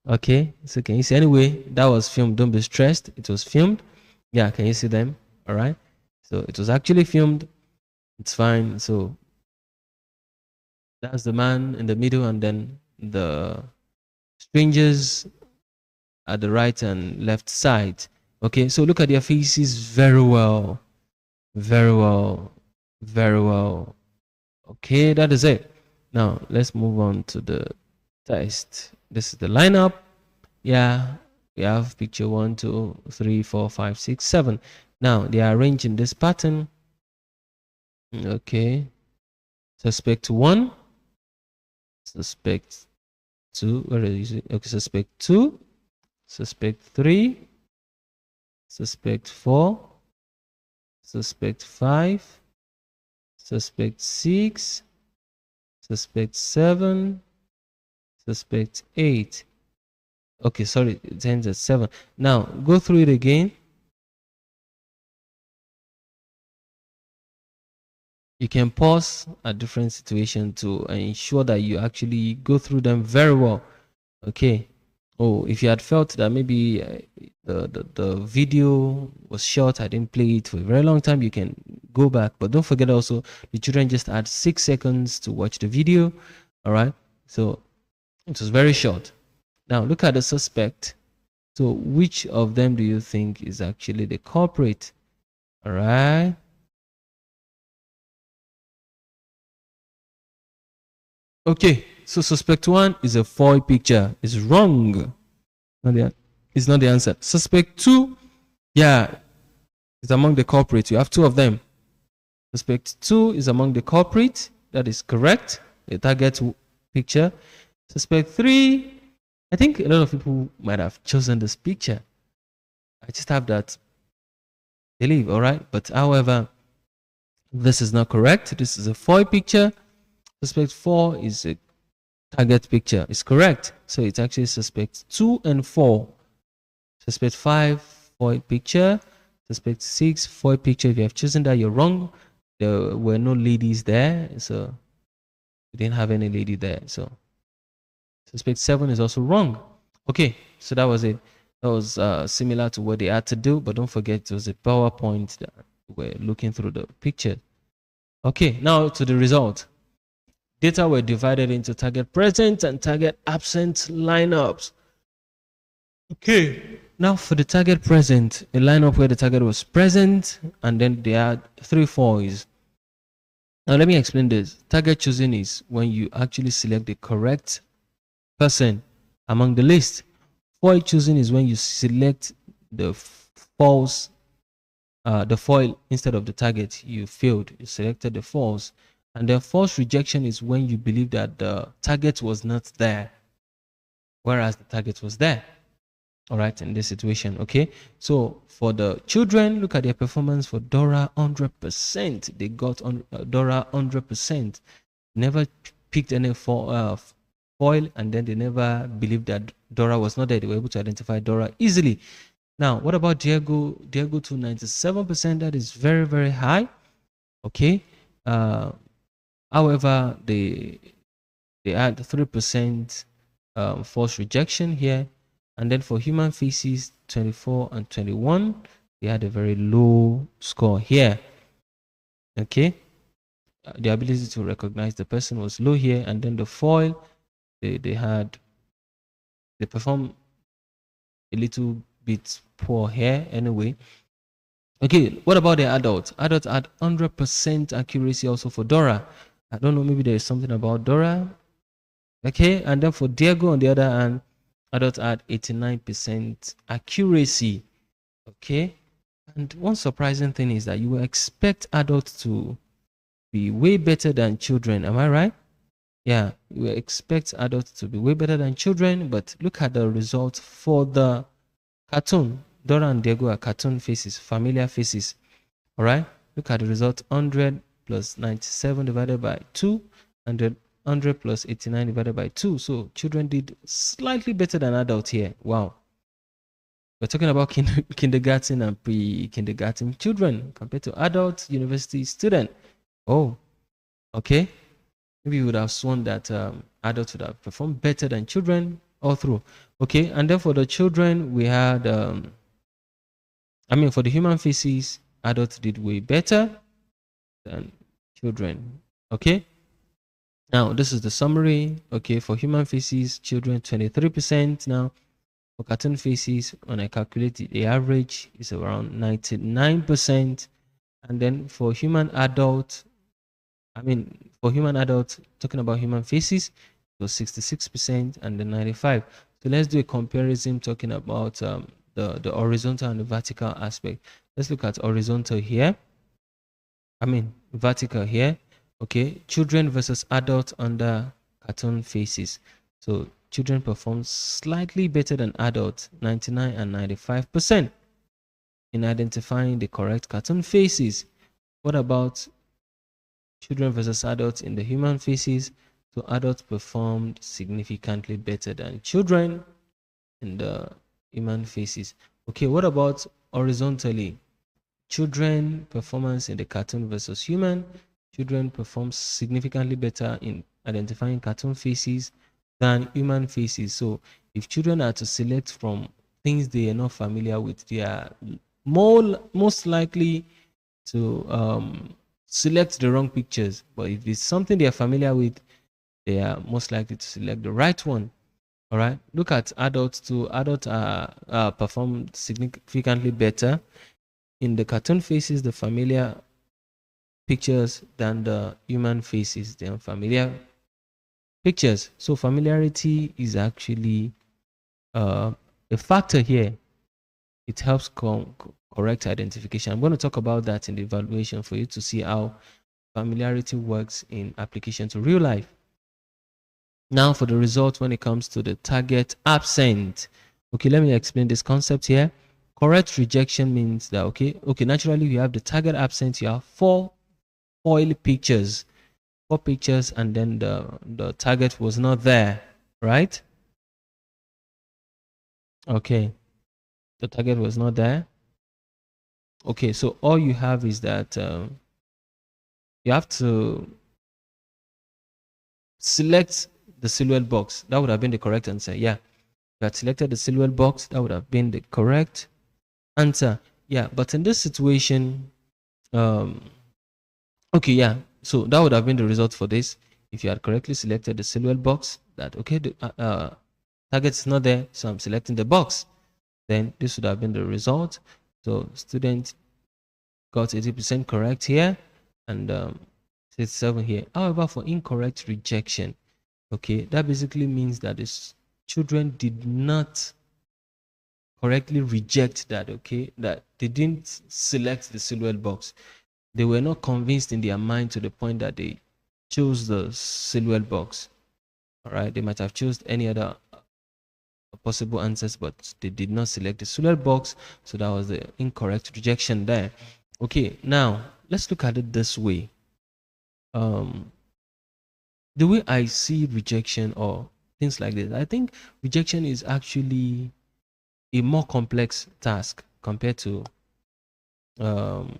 Okay. So can you see? Anyway, that was filmed. Don't be stressed. It was filmed. Yeah. Can you see them? All right. So it was actually filmed. It's fine. So that's the man in the middle, and then the strangers at the right and left side. Okay, so look at their faces very well, very well, very well. Okay, that is it. Now let's move on to the test. This is the lineup. Yeah, we have picture 1, 2, 3, 4, 5, 6, 7. Now they are arranged in this pattern. Okay, suspect 1, suspect 2, where is it? Okay, suspect 2, suspect 3, suspect 4, suspect 5, suspect 6, suspect 7, suspect 8. Okay, sorry, it ends at 7. Now go through it again. You can pause at different situations to ensure that you actually go through them very well. Okay. Oh, if you had felt that maybe the video was short, I didn't play it for a very long time, you can go back. But don't forget also, the children just had 6 seconds to watch the video. All right. So it was very short. Now look at the suspect. So which of them do you think is actually the culprit? All right. Okay, so suspect 1 is a foil picture. It's wrong. It's not the answer. Suspect 2, yeah, is among the culprits. You have 2 of them. Suspect 2 is among the culprits. That is correct. The target picture. Suspect 3, I think a lot of people might have chosen this picture. I just have that belief, all right? But however, this is not correct. This is a foil picture. Suspect 4 is a target picture. It's correct. So it's actually suspect 2 and 4. Suspect 5, foil picture. Suspect 6, foil picture. If you have chosen that, you're wrong. There were no ladies there. So we didn't have any lady there. So suspect 7 is also wrong. Okay, so that was it. That was similar to what they had to do, but don't forget it was a PowerPoint that we're looking through the picture. Okay, now to the result. Data were divided into target present and target absent lineups. Okay, now for the target present, a lineup where the target was present and then they had 3 foils. Now let me explain this. Target choosing is when you actually select the correct person among the list. Foil choosing is when you select the false, the foil instead of the target. You failed, you selected the false. And then false rejection is when you believe that the target was not there, whereas the target was there. All right, in this situation. Okay, so for the children, look at their performance. For Dora, 100%. They got on Dora 100%. Never picked any foil, and then they never believed that Dora was not there. They were able to identify Dora easily. Now, what about Diego? Diego to 97%. That is very, very high. Okay. However, they add 3% false rejection here. And then for human faces, 24 and 21, they had a very low score here. Okay. The ability to recognize the person was low here. And then the foil, they perform a little bit poor here anyway. Okay, what about the adults? Adults had 100% accuracy also for Dora. I don't know, maybe there is something about Dora. Okay, and then for Diego on the other hand, adults had 89% accuracy. Okay, and one surprising thing is that you will expect adults to be way better than children. Am I right? Yeah, you will expect adults to be way better than children, but look at the results for the cartoon. Dora and Diego are cartoon faces, familiar faces. All right, look at the result. 100 plus 97 divided by 2, 100 100 plus 89 divided by 2. So children did slightly better than adults here. Wow. We're talking about kindergarten and pre-kindergarten children compared to adult university student. Oh, okay. Maybe you would have sworn that adults would have performed better than children all through. Okay, and then for the children, we had, for the human feces, adults did way better than children. Okay, now this is the summary. Okay, for human feces, children 23%. Now, for cartoon feces, when I calculate the average is around 99%. And then for human adult, for human adults, talking about human faces, it was 66% and then 95. So let's do a comparison talking about the horizontal and the vertical aspect. Let's look at horizontal here. Vertical here. Okay, children versus adults under cartoon faces. So children perform slightly better than adults, 99 and 95% in identifying the correct cartoon faces. What about children versus adults in the human faces? So adults performed significantly better than children in the human faces. Okay, what about horizontally? Children performance in the cartoon versus human. Children perform significantly better in identifying cartoon faces than human faces. So if children are to select from things they are not familiar with, they are most likely to select the wrong pictures. But if it's something they are familiar with, they are most likely to select the right one. All right. Look at adults too. Adults are perform significantly better in the cartoon faces, the familiar pictures, than the human faces, the unfamiliar pictures. So familiarity is actually a factor here. It helps correct identification. I'm going to talk about that in the evaluation for you to see how familiarity works in application to real life. Now for the result when it comes to the target absent. Okay, let me explain this concept here. Correct rejection means that, okay, naturally you have the target absent, you have four pictures, and then the target was not there, right? Okay, the target was not there. Okay, so all you have is that you have to select the silhouette box. That would have been the correct answer. Yeah, you had selected the silhouette box. That would have been the correct answer. Yeah, but in this situation, okay, yeah, so that would have been the result for this if you had correctly selected the silhouette box. That, okay, the target is not there, so I'm selecting the box. Then this would have been the result. So student got 80% correct here, and 67 here. However, for incorrect rejection, okay, that basically means that the children did not correctly reject that, okay, that they didn't select the silhouette box. They were not convinced in their mind to the point that they chose the silhouette box. All right, they might have chosen any other possible answers, but they did not select the silhouette box. So that was the incorrect rejection there. Okay, now let's look at it this way. The way I see rejection or things like this, I think rejection is actually a more complex task compared to um,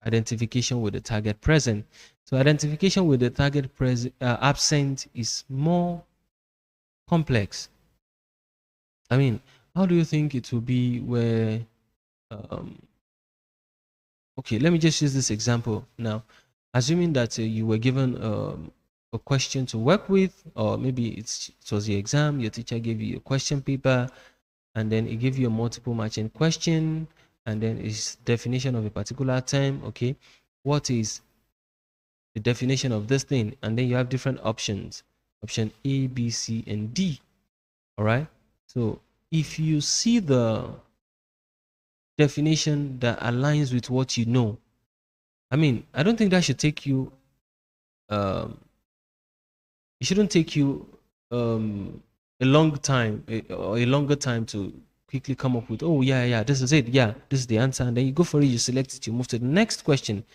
identification with the target present. So identification with the target absent is more complex. How do you think it will be where okay, let me just use this example now. Assuming that you were given a question to work with, or maybe it was your exam, your teacher gave you a question paper, and then it gave you a multiple matching question, and then its definition of a particular term. Okay, what is the definition of this thing? And then you have different options, option A, B, C, and D. All right, so if you see the definition that aligns with what you know, I don't think that should take you it shouldn't take you a long time or a longer time to quickly come up with, oh yeah, this is it, yeah, this is the answer, and then you go for it, you select it, you move to the next question.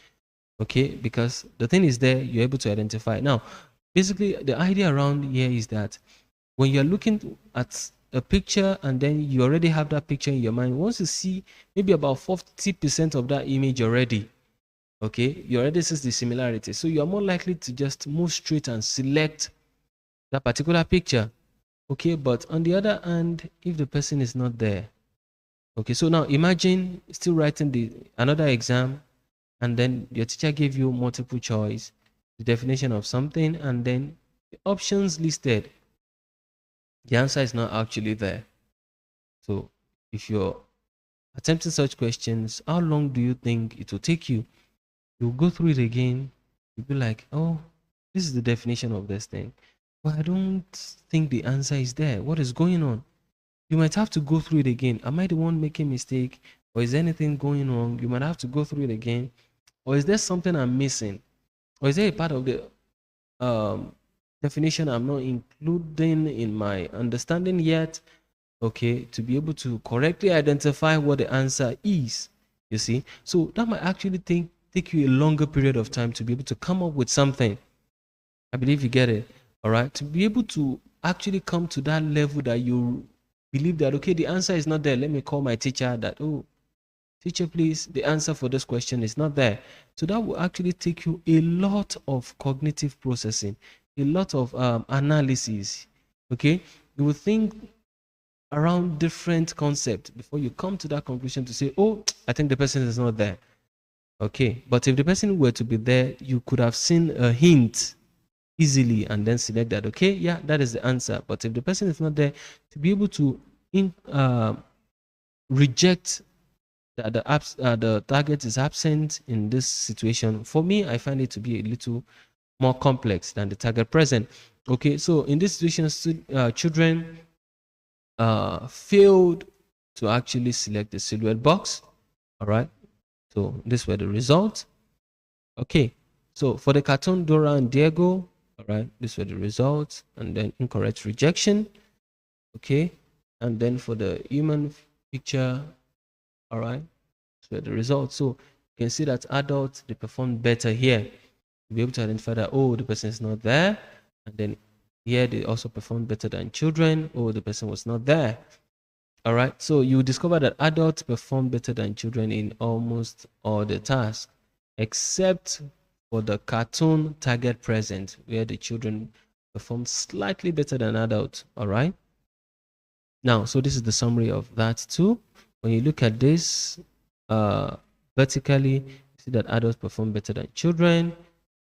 Okay, because the thing is there, you're able to identify. Now, basically, the idea around here is that when you're looking at a picture and then you already have that picture in your mind, once you see maybe about 40% of that image already, okay, you already see the similarity. So you're more likely to just move straight and select that particular picture. Okay, but on the other hand, if the person is not there, okay, so now imagine still writing another exam, and then your teacher gave you multiple choice, the definition of something, and then the options listed, the answer is not actually there. So if you're attempting such questions, how long do you think it will take you? You'll go through it again. You'll be like, oh, this is the definition of this thing, but I don't think the answer is there. What is going on? You might have to go through it again. Am I the one making mistake? Or is there anything going wrong? You might have to go through it again. Or is there something I'm missing? Or is there a part of the definition I'm not including in my understanding yet? Okay, to be able to correctly identify what the answer is. You see, so that might actually take you a longer period of time to be able to come up with something. I believe you get it. All right, to be able to actually come to that level that you believe that, okay, the answer is not there. Let me call my teacher that, oh, teacher, please, the answer for this question is not there. So that will actually take you a lot of cognitive processing, a lot of analysis. Okay, you will think around different concepts before you come to that conclusion to say, oh, I think the person is not there. Okay, but if the person were to be there, you could have seen a hint easily and then select that, okay, yeah, that is the answer. But if the person is not there, to be able to reject that the target is absent in this situation, for me, I find it to be a little more complex than the target present. Okay, so in this situation, children failed to actually select the silhouette box. All right, so these were the results. Okay, so for the cartoon Dora and Diego, all right, these were the results, and then incorrect rejection. Okay, and then for the human picture, all right, these were the results. So you can see that adults, they performed better here. You'll be able to identify that, oh, the person is not there, and then here they also performed better than children. Oh, the person was not there. All right, so you discover that adults perform better than children in almost all the tasks, except for the cartoon target present, where the children perform slightly better than adults. All right, now, so this is the summary of that too. When you look at this vertically, you see that adults perform better than children,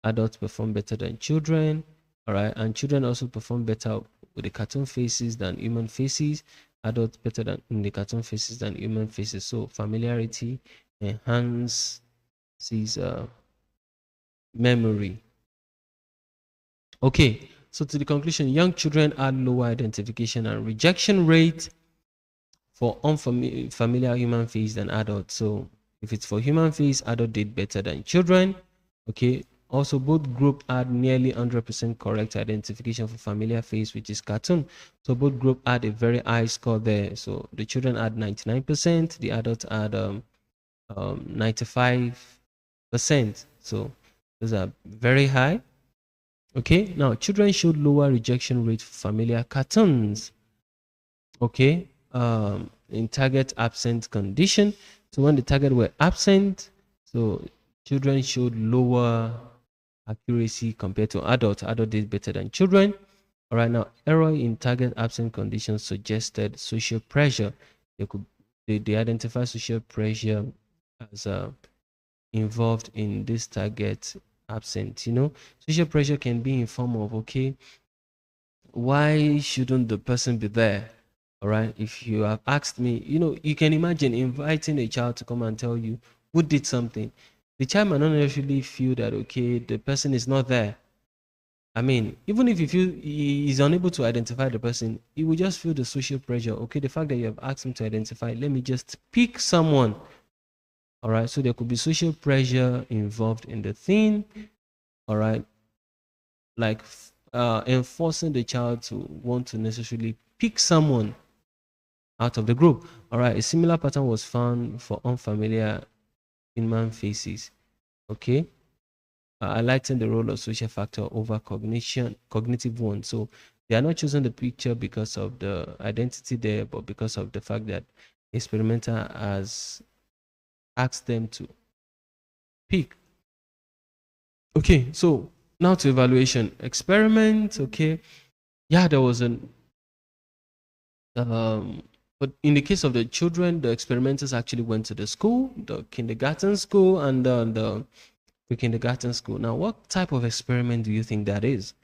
adults perform better than children, all right, and children also perform better with the cartoon faces than human faces, adults better than in the cartoon faces than human faces. So familiarity enhances memory. Okay, so to the conclusion, young children had lower identification and rejection rate for unfamiliar human face than adults. So if it's for human face, adult did better than children. Okay. Also, both group had nearly 100% correct identification for familiar face, which is cartoon. So both group had a very high score there. So the children had 99%, the adults had 95%. So those are very high. Okay. Now, children showed lower rejection rate for familiar cartoons. Okay, in target absent condition. So when the target were absent, so children showed lower accuracy compared to adults. Adult did better than children. All right, now error in target absent conditions suggested social pressure. They identify social pressure as involved in this target absent. You know, social pressure can be in form of, okay, why shouldn't the person be there? All right, if you have asked me, you know, you can imagine inviting a child to come and tell you who did something. The child might not necessarily feel that, okay, the person is not there. I mean, even if you feel he is unable to identify the person, he will just feel the social pressure. Okay, the fact that you have asked him to identify, let me just pick someone. All right, so there could be social pressure involved in the thing. All right, like enforcing the child to want to necessarily pick someone out of the group. All right, a similar pattern was found for unfamiliar human faces. Okay, highlighting the role of social factor over cognitive one. So they are not choosing the picture because of the identity there, but because of the fact that experimenter has asked them to pick. Okay, so now to evaluation. Experiment, okay. Yeah, there was an but in the case of the children, the experimenters actually went to the school, the kindergarten school, and the pre-kindergarten school. Now, what type of experiment do you think that is?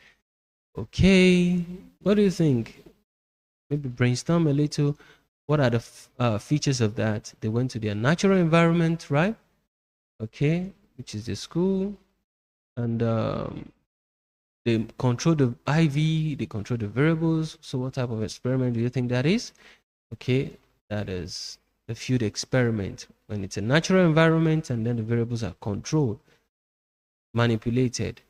Okay, what do you think? Maybe brainstorm a little. What are the features of that? They went to their natural environment, right? Okay, which is the school, and they control the IV, they control the variables. So, what type of experiment do you think that is? Okay, that is the field experiment when it's a natural environment and then the variables are controlled, manipulated.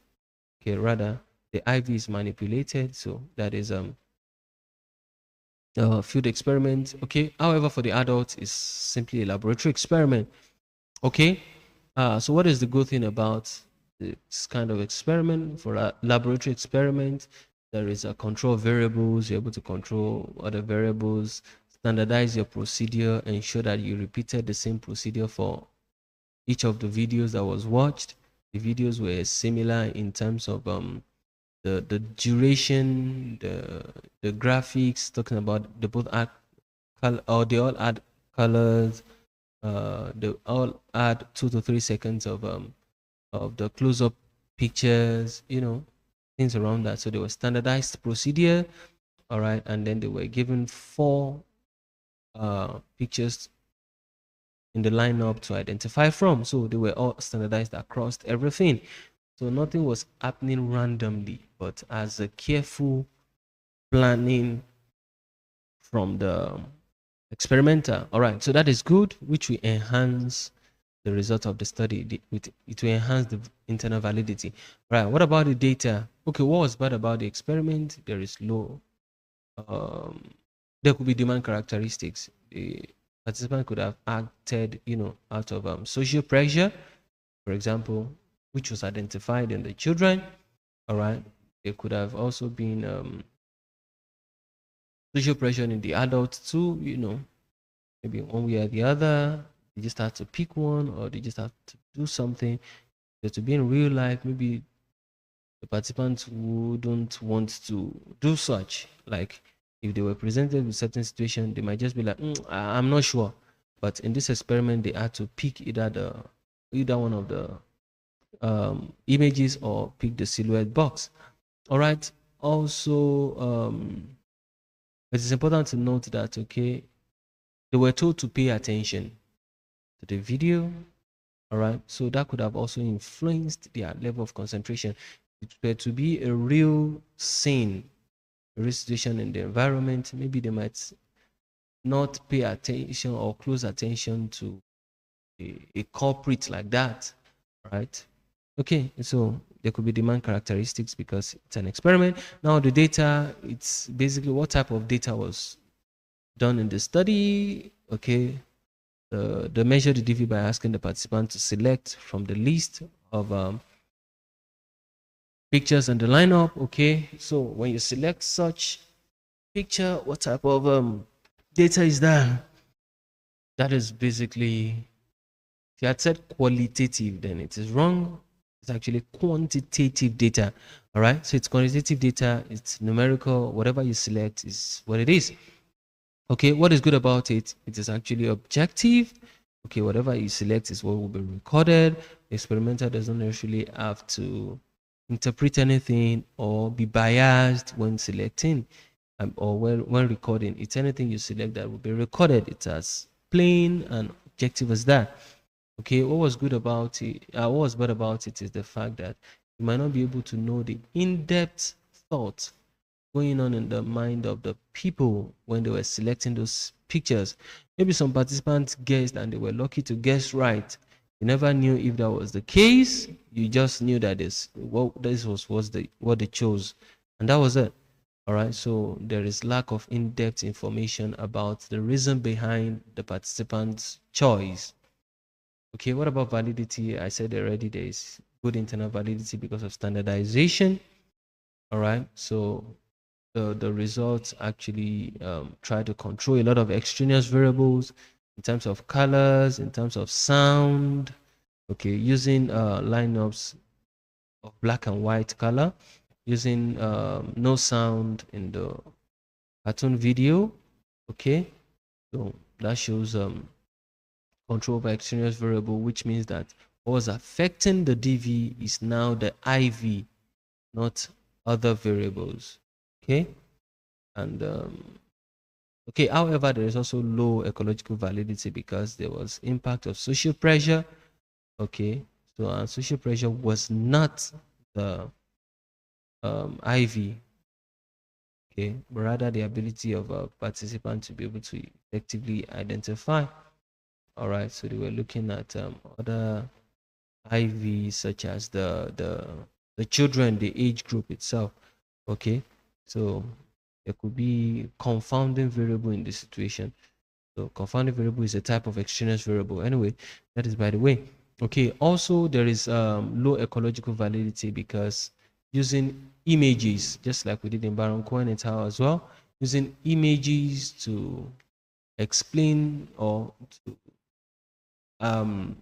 Okay, rather the IV is manipulated, so that is field experiment. Okay, however, for the adults, it's simply a laboratory experiment. Okay, so what is the good thing about this kind of experiment? For a laboratory experiment, there is a control variables. You're able to control other variables, standardize your procedure, ensure that you repeated the same procedure for each of the videos that was watched. The videos were similar in terms of the duration, the graphics, talking about they both add color, or they all add colors. They all add 2 to 3 seconds of the close-up pictures, things around that. So they were standardized procedure, all right, and then they were given 4 pictures in the lineup to identify from. So they were all standardized across everything. So nothing was happening randomly, but as a careful planning from the experimenter. All right, so that is good, which will enhance the result of the study. It will enhance the internal validity. Right, what about the data? Okay, what was bad about the experiment? There is low. There could be demand characteristics. The participant could have acted, out of social pressure, for example, which was identified in the children. All right, there could have also been social pressure in the adults too. Maybe one way or the other. They just have to pick one, or they just have to do something. But to be in real life, maybe the participants wouldn't want to do such. Like if they were presented with certain situation, they might just be like, I'm not sure. But in this experiment, they had to pick either one of the images or pick the silhouette box. All right. Also, it is important to note that they were told to pay attention to the video. All right, so that could have also influenced their level of concentration. It were to be a real scene, a real situation in the environment. Maybe they might not pay attention or close attention to a culprit like that, right? Okay, so there could be demand characteristics because it's an experiment. Now the data, it's basically what type of data was done in the study. Okay, the measure the DV by asking the participant to select from the list of pictures in the lineup. Okay, so when you select such picture, what type of data is that? That is basically, if you had said qualitative, then it is wrong. It's actually quantitative data. All right, so it's quantitative data, it's numerical. Whatever you select is what it is. Okay, what is good about it? It is actually objective. Okay, whatever you select is what will be recorded. The experimenter doesn't actually have to interpret anything or be biased when selecting or when recording. It's anything you select that will be recorded. It's as plain and objective as that. Okay, what was good about it? What was bad about it is the fact that you might not be able to know the in-depth thoughts going on in the mind of the people when they were selecting those pictures. Maybe some participants guessed and they were lucky to guess right. You never knew if that was the case. You just knew that this was what they chose, and that was it. All right. So there is lack of in-depth information about the reason behind the participant's choice. Okay. What about validity? I said already there is good internal validity because of standardization. All right, so the results actually try to control a lot of extraneous variables in terms of colors, in terms of sound, okay, using lineups of black and white color, using no sound in the cartoon video, okay. So that shows control over extraneous variable, which means that what was affecting the DV is now the IV, not other variables, okay. And okay, however, there is also low ecological validity because there was impact of social pressure, okay. So social pressure was not the IV, okay, but rather the ability of a participant to be able to effectively identify. All right, so they were looking at other IV, such as the children, the age group itself. Okay, so there could be confounding variable in this situation. So confounding variable is a type of extraneous variable. Anyway, that is by the way. Okay, also there is low ecological validity because using images, just like we did in Baron Cohen et al. As well, using images to explain or to,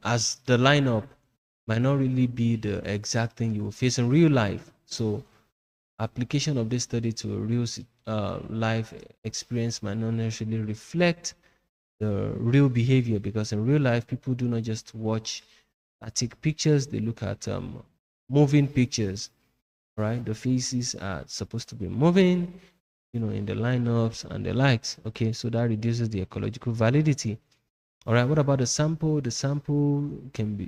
as the lineup might not really be the exact thing you will face in real life. So application of this study to a real life experience might not necessarily reflect the real behavior, because in real life people do not just watch static pictures, they look at moving pictures, right? The faces are supposed to be moving, you know, in the lineups and the likes. Okay, so that reduces the ecological validity. All right, what about the sample? The sample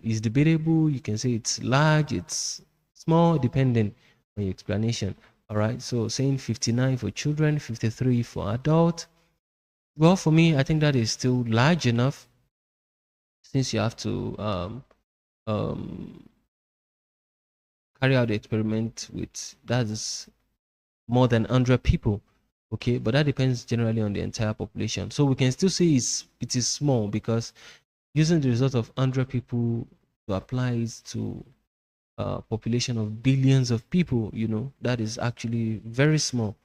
is debatable. You can say it's large, it's small, depending on your explanation. All right, so saying 59 for children, 53 for adult. Well, for me, I think that is still large enough, since you have to um, carry out the experiment with, that is more than 100 people. Okay, but that depends generally on the entire population. So we can still say it is small, because using the result of 100 people to apply it to a population of billions of people, you know, that is actually very small.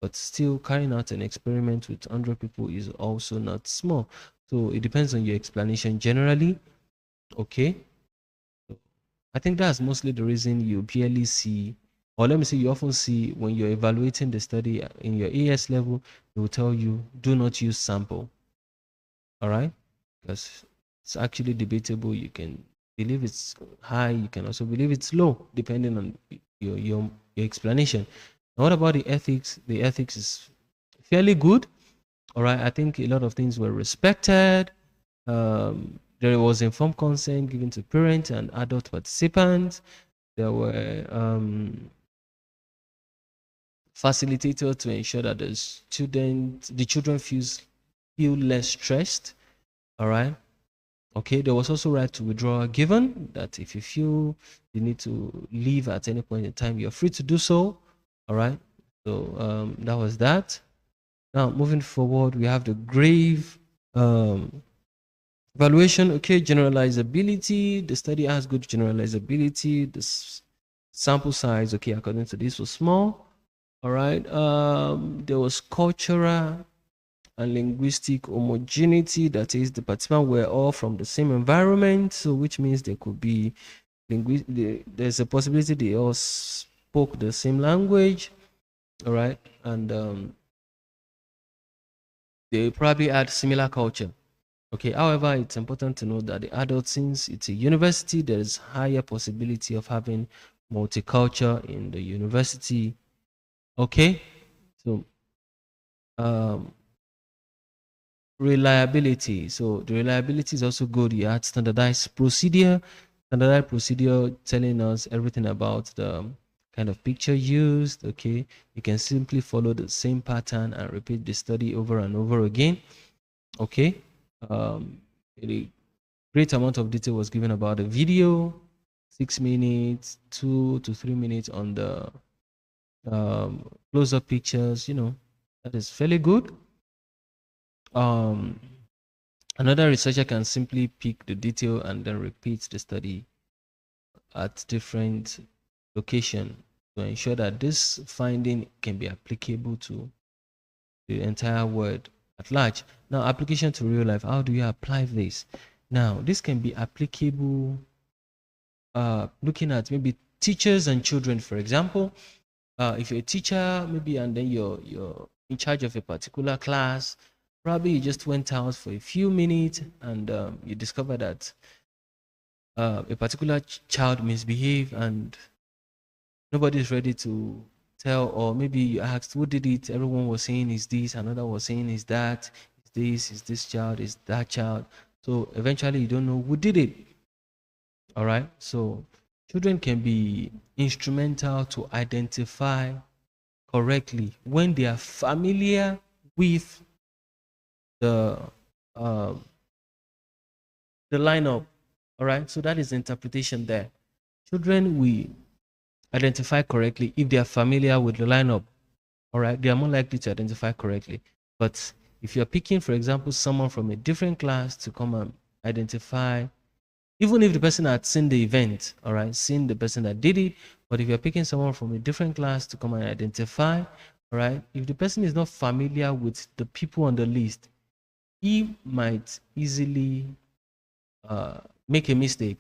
But still, carrying out an experiment with 100 people is also not small. So it depends on your explanation generally. Okay, I think that's mostly the reason you barely see, or let me say, you often see when you're evaluating the study in your AS level, they will tell you do not use sample. All right, because it's actually debatable. You can believe it's high, you can also believe it's low, depending on your explanation. Now, what about the ethics? The ethics is fairly good. All right, I think a lot of things were respected. There was informed consent given to parents and adult participants. There were facilitators to ensure that the children feel less stressed. All right. Okay. There was also right to withdraw given, that if you feel you need to leave at any point in time, you're free to do so. All right. So that was that. Now moving forward, we have the grave evaluation. Okay, generalizability. The study has good generalizability. The sample size, okay, according to this, was small. All right. There was cultural and linguistic homogeneity. That is, the participants were all from the same environment. So, which means there could be there's a possibility they all spoke the same language. All right, and they probably had similar culture. Okay, however, it's important to note that the adult, since it's a university, there is higher possibility of having multicultural in the university. Okay, so um, reliability. So the reliability is also good. You had standardized procedure telling us everything about the kind of picture used. Okay, you can simply follow the same pattern and repeat the study over and over again. Okay, a great amount of detail was given about the video, 6 minutes, 2 to 3 minutes on the close-up pictures. You know, that is fairly good. Um, Another researcher can simply pick the detail and then repeat the study at different location to ensure that this finding can be applicable to the entire world at large. Now, application to real life. How do you apply this? Now, this can be applicable looking at maybe teachers and children, for example. If you're a teacher, maybe, and then you're in charge of a particular class, probably you just went out for a few minutes and you discover that a particular child misbehaved and nobody's ready to tell, or maybe you asked who did it, everyone was saying is this, another was saying is that, is this child, is that child. So eventually you don't know who did it. All right. So children can be instrumental to identify correctly when they are familiar with the uh, the lineup. All right. So that is the interpretation there. Children we identify correctly if they are familiar with the lineup. All right. They are more likely to identify correctly. But if you're picking, for example, someone from a different class to come and identify, even if the person had seen the event, all right, seen the person that did it, but if you're picking someone from a different class to come and identify, all right, if the person is not familiar with the people on the list, he might easily make a mistake.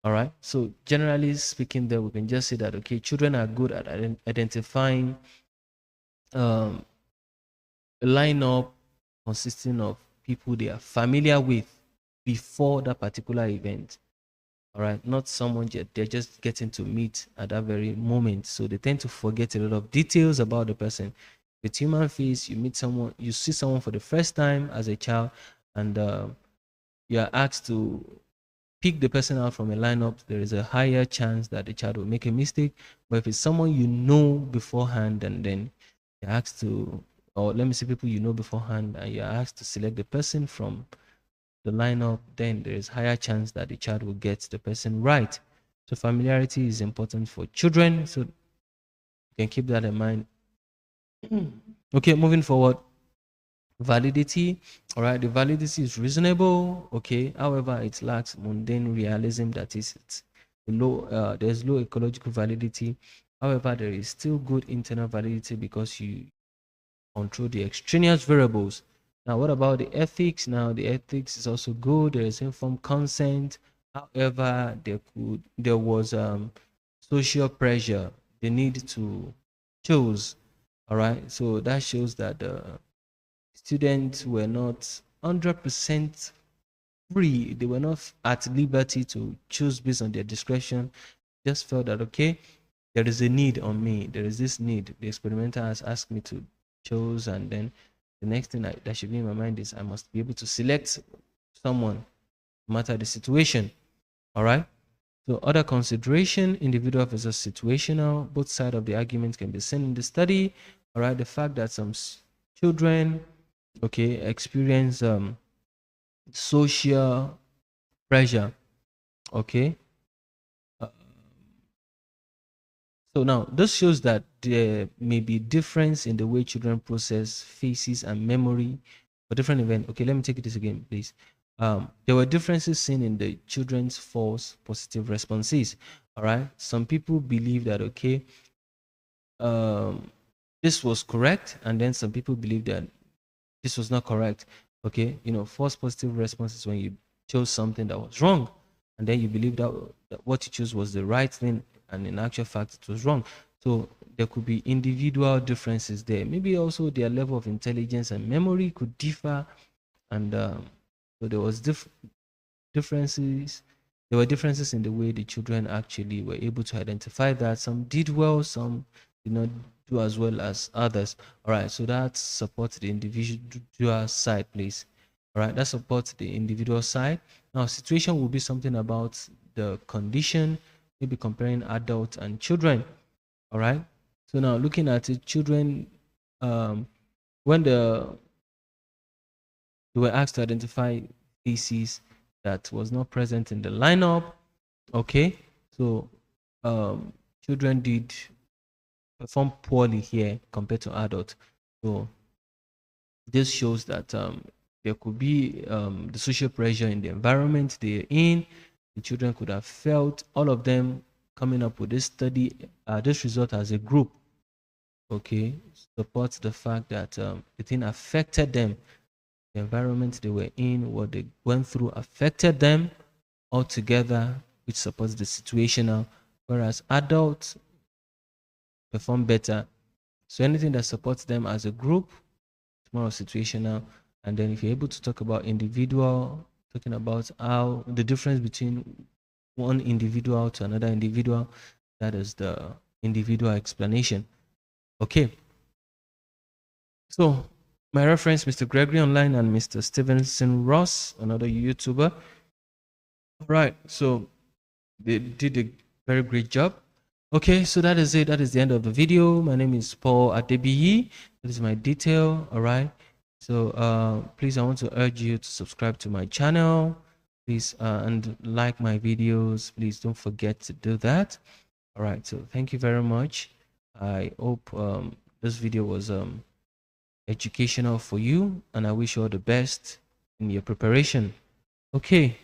All right. So generally speaking, there we can just say that okay, children are good at identifying um, a lineup consisting of people they are familiar with before that particular event. All right, not someone they're just getting to meet at that very moment, so they tend to forget a lot of details about the person. With human face, you meet someone, you see someone for the first time as a child, and you are asked to pick the person out from a lineup. There is a higher chance that the child will make a mistake. But if it's someone you know beforehand, and then you're asked to, or let me say people you know beforehand, and you're asked to select the person from the lineup, then there is higher chance that the child will get the person right. So familiarity is important for children. So you can keep that in mind. Okay, moving forward. Validity. All right, the validity is reasonable. Okay, however, it lacks mundane realism. That is, it's low. There's low ecological validity. However, there is still good internal validity because you control the extraneous variables. Now, what about the ethics? Now, the ethics is also good. There is informed consent. However, there was social pressure. The need to choose. All right. So that shows that the students were not 100% free. They were not at liberty to choose based on their discretion. Just felt that okay, there is a need on me. There is this need. The experimenter has asked me to choose, and then the next thing that should be in my mind is I must be able to select someone, no matter the situation. All right. So other consideration, individual versus situational. Both sides of the argument can be seen in the study. All right. The fact that some children, okay, experience social pressure. Okay. Uh, So now this shows that there may be difference in the way children process faces and memory for different events. Okay, let me take this again, please. There were differences seen in the children's false positive responses. All right. Some people believe that okay, um, this was correct, and then some people believe that this was not correct. Okay, false positive responses when you chose something that was wrong, and then you believe that what you chose was the right thing, and in actual fact it was wrong. So there could be individual differences there. Maybe also their level of intelligence and memory could differ, and so there was differences. There were differences in the way the children actually were able to identify that. Some did well, some did not do as well as others. All right, so that supports the individual side, please. All right, that supports the individual side. Now, situation will be something about the condition, maybe comparing adults and children. All right, so now looking at it, children, when they were asked to identify feces that was not present in the lineup. Okay, so children did perform poorly here compared to adults. So this shows that there could be the social pressure in the environment they're in. the children could have felt, all of them coming up with this study, this result as a group, okay, supports the fact that the thing affected them. The environment they were in, what they went through affected them altogether, which supports the situational, whereas adults perform better. So anything that supports them as a group, it's more situational. And then if you're able to talk about individual, talking about how the difference between one individual to another individual, that is the individual explanation. Okay. So my reference, Mr. Gregory Online and Mr. Stevenson Ross, another YouTuber. All right. So they did a very great job. Okay, so that is it. That is the end of the video. My name is Paul Adebiyi. That is my detail. All right. So please, I want to urge you to subscribe to my channel. Please, and like my videos. Please don't forget to do that. All right. So thank you very much. I hope this video was educational for you, and I wish you all the best in your preparation. Okay.